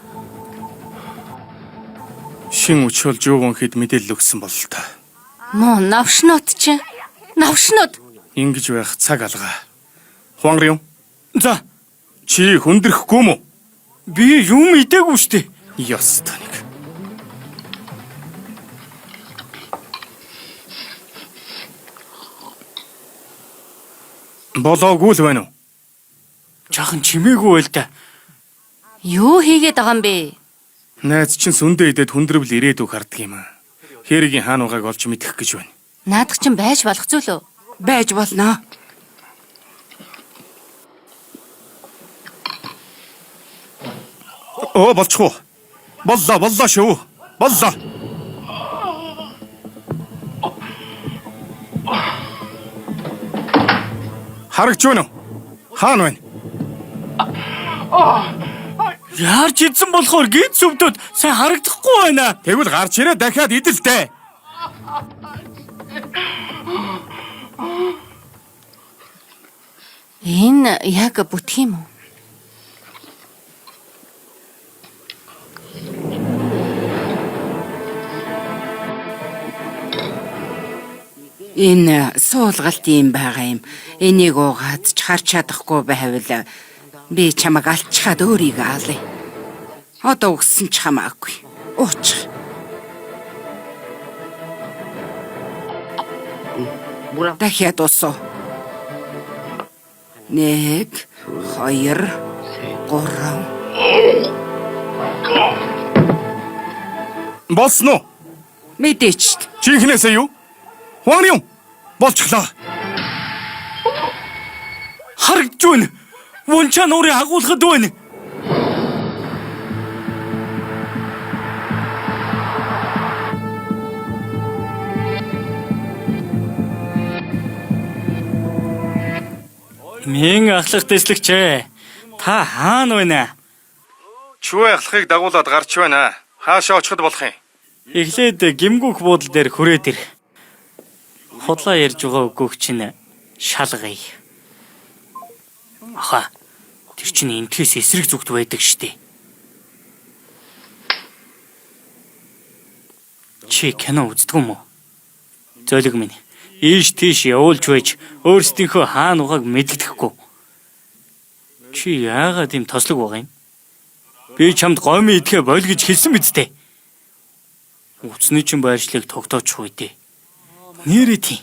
Шин учрал жуугонхэд мэдээлэл өгсөн бол та. Муу навшнууд чинь. Навшнууд. Ингэж байх цаг алгаа. Хуанрион, За, чи хүндрэхгүй мүү? би юм идээгүй штэ. Ёс таник. Болоогүй л байна уу? Жахан чимээгүй байл та. Юу хийгээд байгаа юм бэ? Найз чинь сүндэ идээд хүндрэл ирээдүг харддаг юм аа. Хэригийн хаан угааг олж мэдэх гэж байна. Наадах чинь байж болох зүйл үү? Байж болно. Оо болчихоо. Боллоо шүү. Боллоо. Харагч байна уу? Хаан байна. Яарч идсэн болохоор гинц өвдөд сайн харагдахгүй байна. Тэгвэл гарч ирээ дахиад идэлтэй. Энэ яг бүтх юм уу? Энэ суулгалт юм байгаа юм. Энийг уугаад ч харч чадахгүй байвал би чамайг алчхаад өөрийгөө алъя. Одоо өгсөн ч хамаагүй. Ууч. Дахиад усуу. 1 2 3 Болсон уу? Мэдээч. Чинхнээсээ юу? Хуан юм. Болчихлоо. Харагдж байна. Вунчаа нуурыг агуулхад байна. Мин ахлах дэслэгч ээ. Та хаана байна? Чүвэ ахлахыг дагуулад гарч байна. Хаашаа очиход болох юм? Эхлээд гимгүүх буудлын дээр хүрээд ир. Хотлоо ярьж байгаа үгүйг чинь шалгая. Аха. Тэр чинь энтхээс эсрэг зүгт байдаг штэ. Чи кино үздэг юм уу? Зөөлөг минь. Ийш тийш явуулж байж өөрсдийнхөө хаана угааг мэддэхгүй. Чи яагаад ийм тослог байгаа юм? Би чамд гомын идэхэ бойл гэж хэлсэн биз дээ. Үцний чин байршлыг тогтоочих үедээ. Нэрээ тийм.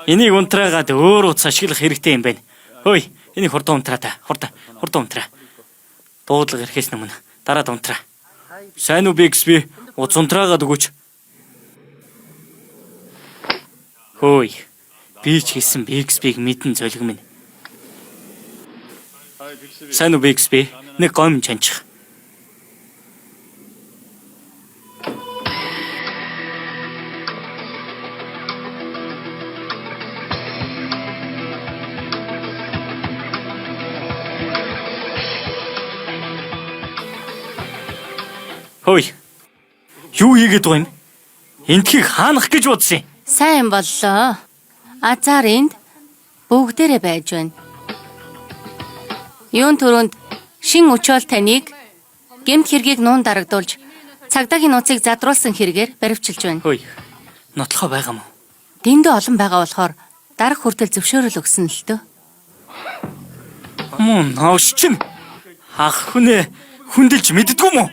Энийг унтраагаад өөр утас ашиглах хэрэгтэй юм байна. Хөөе, энийг хурдан унтраа та. Хурдан унтраа. Дуудлага ирэхээс өмнө дараад унтраа. Сайн уу Бигсби? Утас унтраагаад өгөөч. Хөөе. Би ч гэсэн Бигсбиг мэдэн зөлг минь. Сайн уу Бигсби? Нэг гом чанчих. Хөөе. Юу хийгээд байгаа юм? Энтхийг хаанах гэж бодсон юм? Сайн боллоо. Азар энд бүгдээрээ байж байна. Юун түрүүнд шин өчөөл таныг гэмт хэргийг нуун дарагдуулж цагдаагийн нууцыг задруулсан хэрэгээр баривчилж байна. Хөөе. Нотлохоо байгаа мó. Дэндээ олон байгаа болохоор дарах хүртэл зөвшөөрөл өгсөн л төө. Мөн нааш чинь ах хүнээ хүндэлж мэддэггүй мó.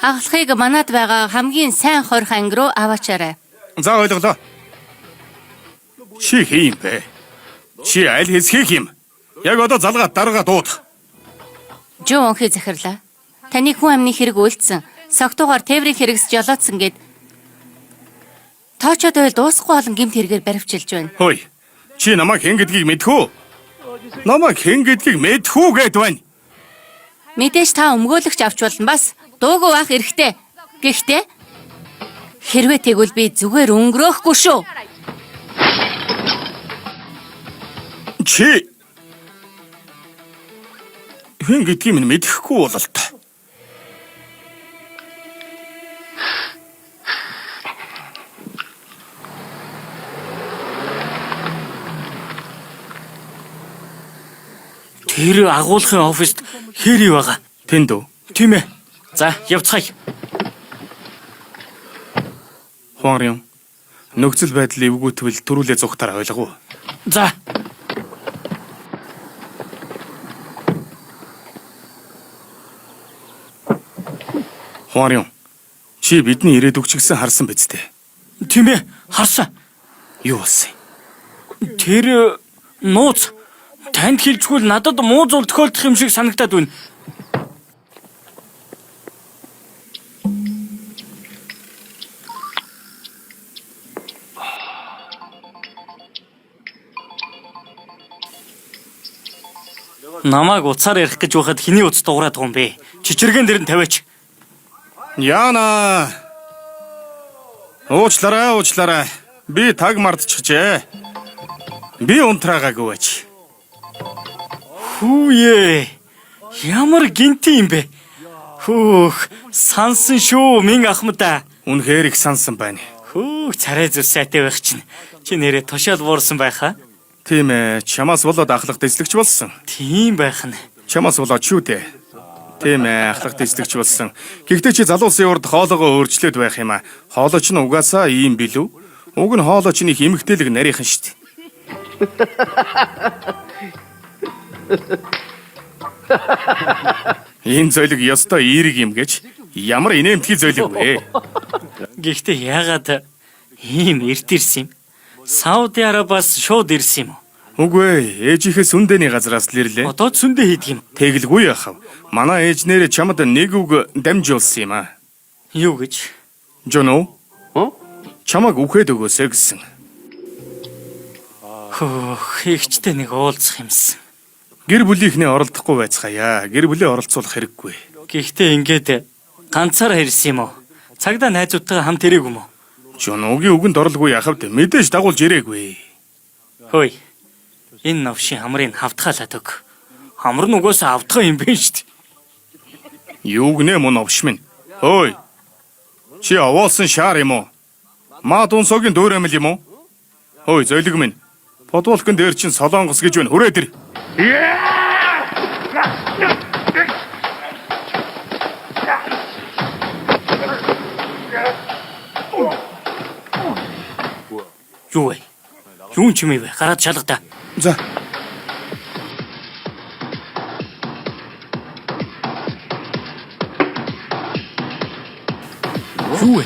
Агалахыг манад байгаа хамгийн сайн хорих анги руу аваачаарай. За ойлголоо. Чи хийм бэ? Чи аль хэсгийг юм? Яг одоо залгаад дараагаа дуудах. Жоо өнхий захирлаа. Таны хүн амны хэрэг үйлдсэн. Согтуугаар тээврийг хэрэгсэж жолоодсон гэд тоочод ойл дуусахгүй олон гэмт хэрэгээр баривчилж байна. Хөөе. Чи намайг хэн гэдгийг мэдхүү? Намайг хэн гэдгийг мэдхүү гэд байна. Мэдээж та өмгөөлөгч авч болно бас дуугүй байх эрхтэй. Гэхдээ хэрвээ тэгвэл би зүгээр өнгөрөөхгүй шүү. Чи хэн гэдгийг минь мэдэхгүй бололт. Тэр агуулгын оффист хэри байгаа. Тэнд үү? Тийм ээ. За, явцгаая. Хуан юм. Нөхцөл байдал эвгүүтвэл төрүүлээ зүгтаар ойлгов. За. Хуан юм. Чи бидний ирээдүг ч гэсэн харсан биз дээ. Тийм ээ. Харсан. Юу болсон юм? Тэр нууц танд хэлжгүй л надад муу зүйл тохиолдох юм шиг санагдаад байна. Намайг уцаар ярих гэж байхад хэний утас дуурайд байгаа юм бэ? Чичиргэн дэр нь тавиач. Яна. Уучлаарай. Би таг мартчихжээ. Би унтраагаагүй байж. Хүүе. Ямар гинти юм бэ? Хүүх, сансан шүү минь ахмадаа. Үнэхээр их сансан байна. Хүүх, царай зүс сайтай байх чинь. Чи нэрээ тушаал буурсан байхаа? Тийм ээ, чамаас болоод ахлах дэслэгч болсон. Тийм байх нь. Чамаас болоод шүү дээ. Тийм ээ, ахлагтай эзлэгч болсон. Гэхдээ чи залуусын урд хоолоогоо өөрчлөөд байх юм аа. Хоолой ч нь угаасаа ийм билүү? Уг нь хоолой чинь их эмгтээлэг нарийнхан шүү дээ. Энэ зойлог ёстой эерэг юм гэж ямар инээмтгий зойлог вэ? Гэхдээ яагаад ийм эрт ирсэн юм? Сауди Арабиас шууд ирсэн юм уу? Үгүй ээ, ээжийнхээ сүндэний газраас л ирлээ. Одоо ч сүндэ хийдэг юм. Тэгэлгүй яхав. Манай ээж нэрээ чамд нэг үг дамжуулсан юм аа. Юу гэж? Жоно? Чамаг үхээд өгөөсэй гэсэн. Хөөх, ихчтэй нэг уулзах юмсан. Гэр бүлийнхнээ оролдохгүй байцгаая. Гэр бүлээ оролцуулах хэрэггүй. Гэхдээ ингээд ганцаараа ирсэн юм уу? Цагдаа найзуудтайгаа хамт ирээгүй юм уу? Жоногийн үгэнд орлгүй яхавд мэдээж дагуулж ирээгүй. Хөөе. Энэ навшийн хамрыг хавтгаалаад өг. Хамар нь угаасаа авдгаа юм биш шүү дээ. Юу гинэ мөн овш минь. Хөөе. Чи овоолсон шаар юм уу? Маа дунсогийн дүүрэмэл юм уу? Хөөе, зойлог минь. Подволкын дээр чин солонгос гэж байна. Хүрээд ир. Юу вэ? Юу ч юм бэ? Гараад шалгадаа. За. Юу вэ?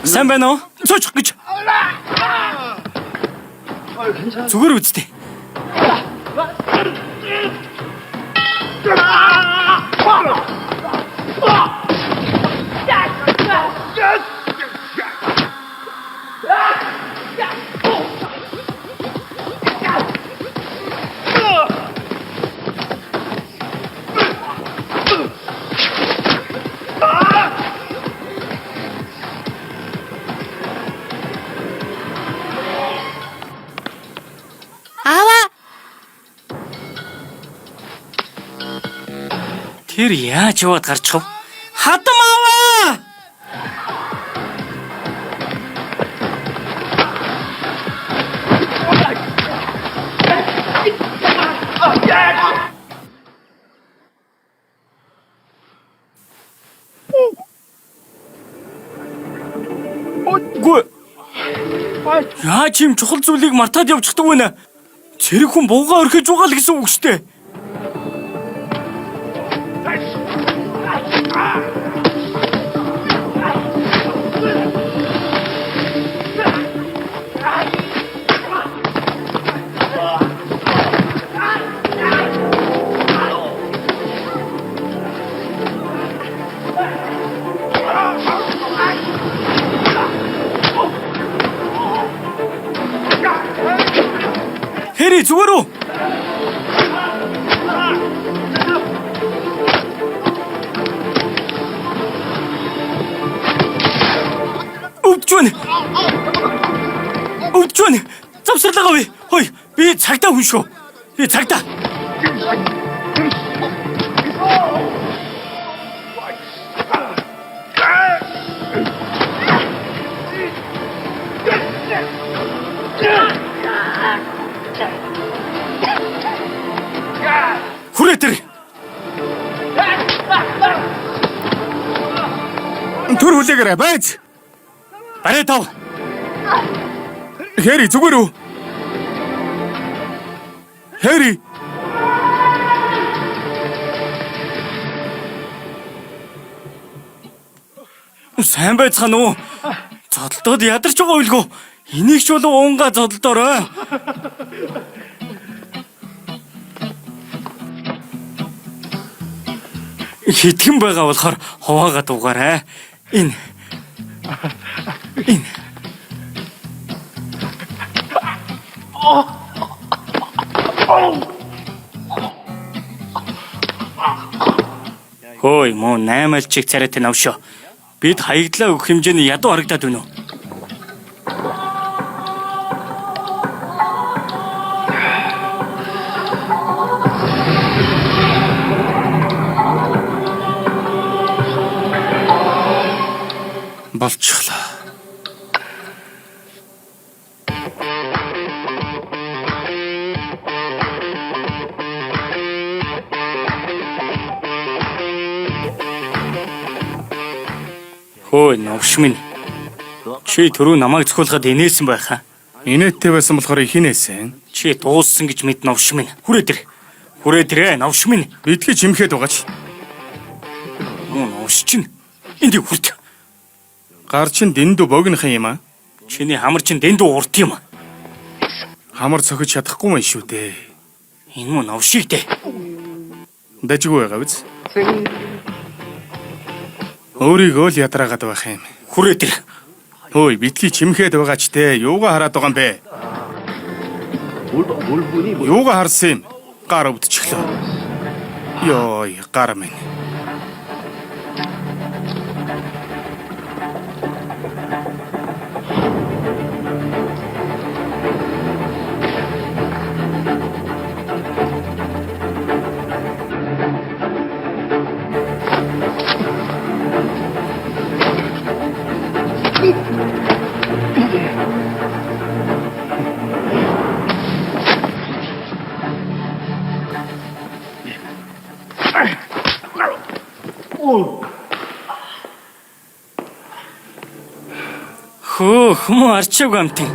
Сайн байна уу? Цоч гэж. Зүгээр үсттэй. Тэр яаж яваад гарчих вэ? Хадам аваа! Гү. Яаж юм чухал зүйлийг мартаад явчихдаг вэ нэ? Цэрэг хүн буугаа орхиж байгаа л гэсэн үг шүү дээ. Хэри зүгээр үү? Өвдөж байна. Завсарлага вэ? Хой, би цагдаа хүн шүү. Би цагдаа. Хүрээдэр. Түр хүлээгээрэй байж. Барай тав. Хэри зүгээр үү? Хэри. Сайн байцгаана уу? Зодолдоод ядарч байгаа үлгөө. Энийг ч болов уунгаа зодолдоорой. Хитгэн байгаа болохоор хуваагаа дуугаарай. Энэ. Хөөе, муу 8 альчиг царайтай навшоо. Бид хаягдлаа өгөх хэмжээний ядуу харагдаад байна уу? Болчихлоо. Хөөе, новш минь. Чи түрүү намайг зөвхөлхөд инээсэн байхаа. Инээдтэй байсан болохоор ихинээсэн. Чи дууссан гэж мэд новш минь. Хүрээд ир. Хүрээд ирээ, новш минь. Бидгээ чимхэд байгаач. Новш чинь энд хүрт. Гар чин дэндүү богинохан юм аа. Чиний хамар чинь дэндүү урт юм. Хамар цохиж чадахгүй мэн шүү дээ. Энэ мөн новшиг дээ. Дажгүй байгаа биз? Өөрийгөө л ядраагаад байх юм. Хүрээд ир. Хөөе, битгий чимхэд байгаач те. Юугаа хараад байгаа юм бэ? Юугаа харсан юм? Гар өвдчихлөө. Йой, гар минь. Хөө, хүмүүс арчаагүй амтын.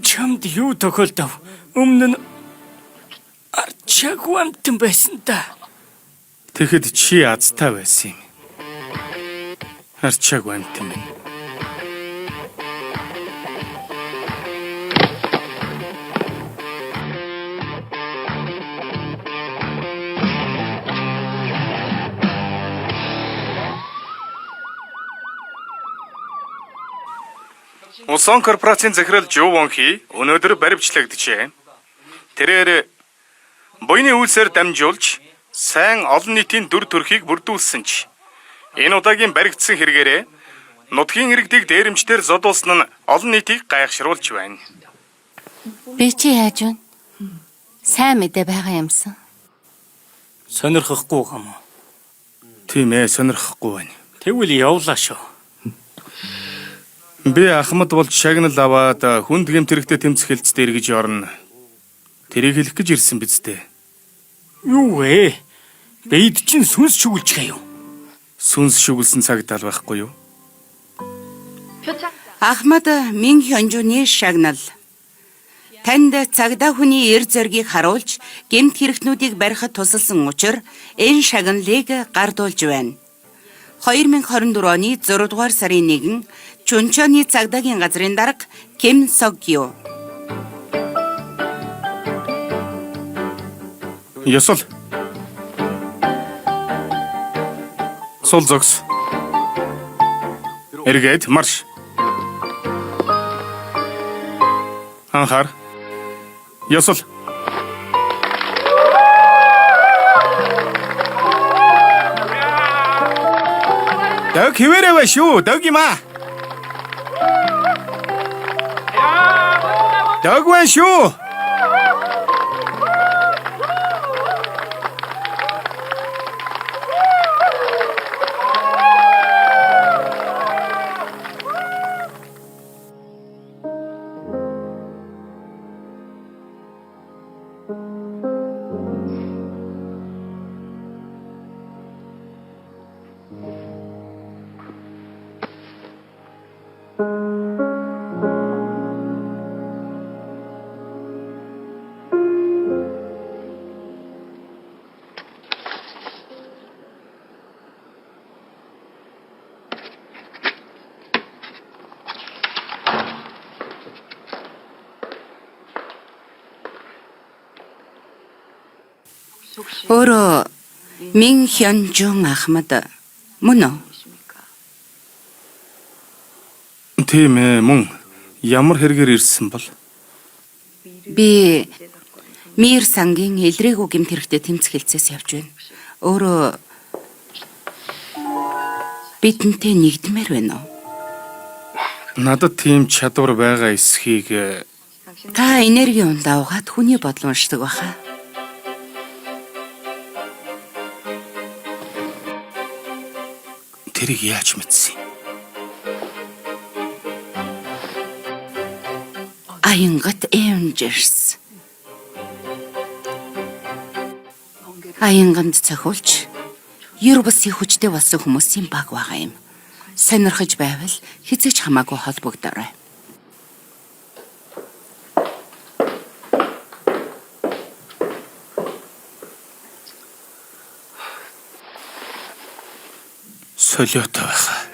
Чамд юу тохиолдов? Өмнө нь арчаагүй амтан байсан та. Тэгэхэд чи азтай байсан юм. Арчаагүй амтан минь. Усан корпорацийн захирал Жо Вонхи өнөөдөр баривчлагдчихэ. Тэрээр буйны үйлсээр дамжуулж сайн олон нийтийн дүр төрхийг бүрдүүлсэн ч энэ удаагийн баригдсан хэрэгээрээ нутгийн иргэдийг дээрэмчдэр зодуулсан нь олон нийтийг гайхшруулж байна. Би чи яаж вэ? Сайн мэдээ байгаа юмсан. Сонирхохгүй юм уу? Тийм ээ, сонирхохгүй байна. Тэгвэл явлаа шүү. Би Ахмад болж шагнал аваад хүнд гэмтэрэгтэй тэмцэх хэлцтэй эргэж орно. Тэрийг хэлэх гэж ирсэн биз дээ. Юу вэ? Бэйд чинь сүнс шүглж гаяв. Сүнс шүглсэн цагтаал байхгүй юу? Ахмад Мин Хёнжуны шагнал. Танд цагдаа хүний эр зоригийг харуулж гэмт хэрэгтнүүдийг барихад тусалсан учраас энэ шагналыг гардуулж байна. 2024 оны 6 дугаар сарын 1 Чунчоны цагдаагийн газрын дарга Ким Согё. Ёсол. Сол зогс. Эргээд марш. Анхаар. Ёсол. Даг хിവэрэ ба шүү. Даг юм аа. Даг вэ шүү. Өөрөө Мин Хёнжун Ахмад мөн үү? Тийм ээ, мөн ямар хэрэгээр ирсэн бол? Би Мир сангийн илрээгүй гэмт хэрэгтэй тэмцэх хэлцээс явж байна. Өөрөө бидэнтэй нэгдмээр байна уу? Надад тийм чадвар байгаа эсхийг Та энерги ундаа угаад хүний бодол уншдаг баха. тэрийг яаж мэдсэн юм? Аянгат Avengers. Аянганд цохиулж ер бусын хүчтэй болсон хүмүүсийн баг байгаа юм. Сонирхож байвал хизээч хамаагүй холбогдорой. Солиотой байх.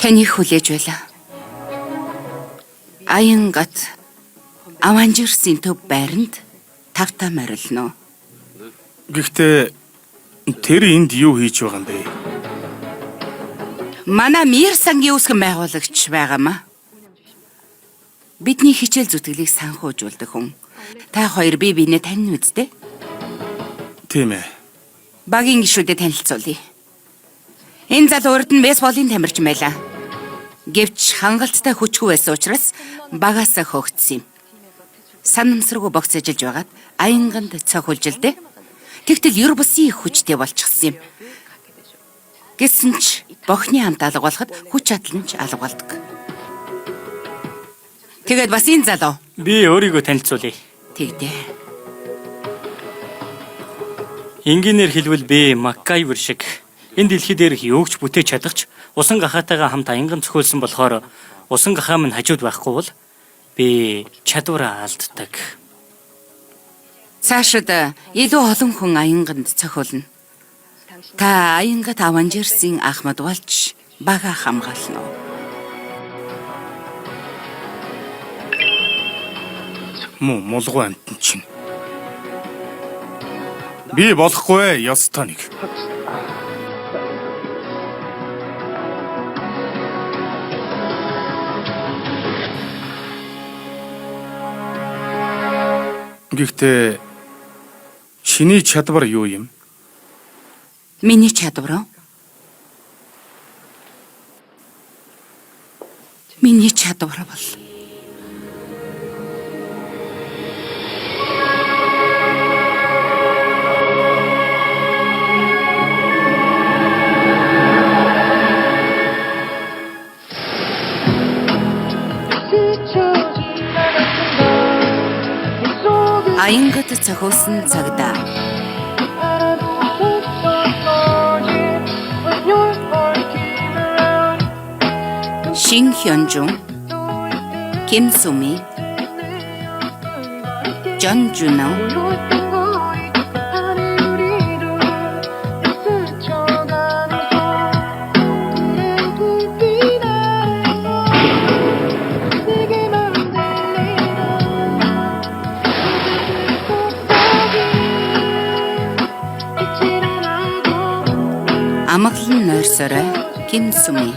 Таныг хүлээж байлаа. Аянгат Avengers-ийн төв байранд тавтаа морилно. Гэхдээ тэр энд юу хийж байгаа юм бэ? Манай Мир сангийн үүсгэн байгуулагч байгаамаа. Бидний хичээл зүтгэлийг санхүүжүүлдэг хүн. Та хоёр бие биенээ таньна үсттэй? Тийм ээ. Багийн гишүүдэд танилцуулъя. Энэ залуу урд нь бейсболын тамирчин байлаа. Гэвч хангалттай хүчгүй байсан учраас багаасаа хөөгдсөн юм. Санамсаргүй богц ажиллаж байгаад аянганд цохиулж л дээ. Тэгтэл ер бусын их хүчтэй болчихсон юм. Гэсэн ч бохны хамт алга болоход хүч чадал нь ч алга болдог. Тэгээд бас энэ залуу. Би өөрийгөө танилцуулъя. Тэгдээ. Энгийнээр хэлбэл би Макгайвер шиг энэ дэлхий дээрх юугч бүтээж чадахч усан гахаатайгаа хамт аянган цохиулсан болохоор усан гахаа минь хажууд байхгүй бол би чадвараа алддаг. Цаашид илүү олон хүн аянганд цохиулна. Та аянгат Avengers-ийн Ахмад болж бага хамгаална уу? Мулгуу амтэн чинь. Би болохгүй ёстой нэг. Гэхдээ шиний чадвар юу юм? Миний чадвар уу? Миний чадвар бол аянгат цохиулсан цагдаа. Шин Хёнжун, Ким Суми, Жон Жуно, амгалан нойрсорой Ким Суми.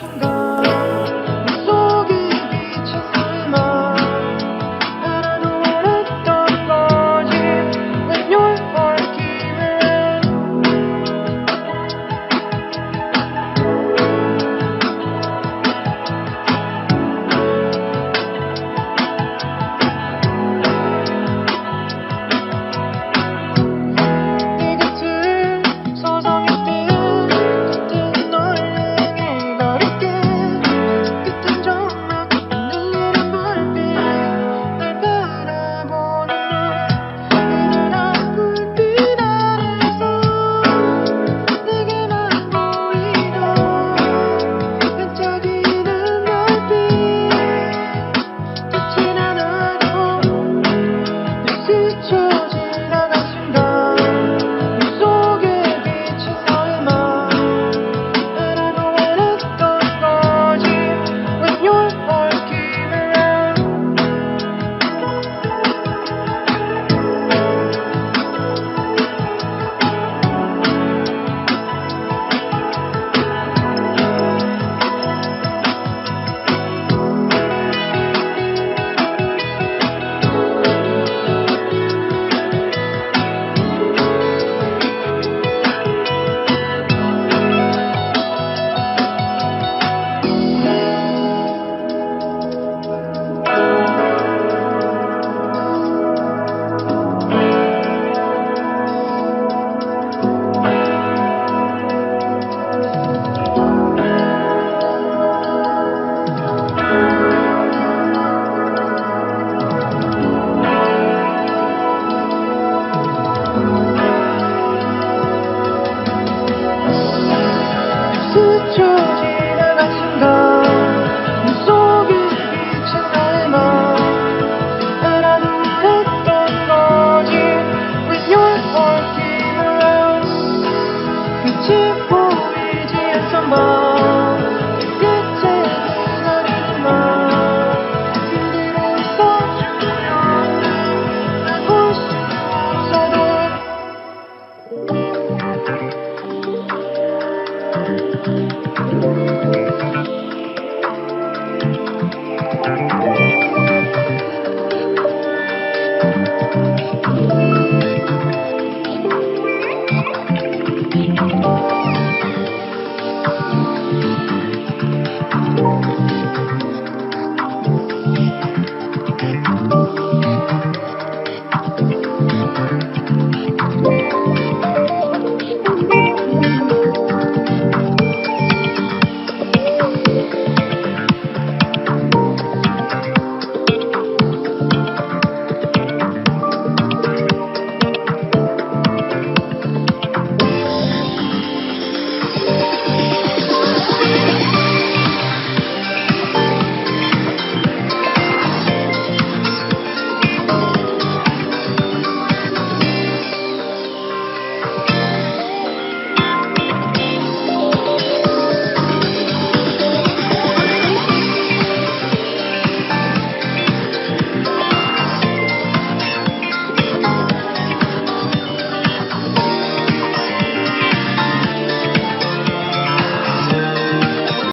Thank you.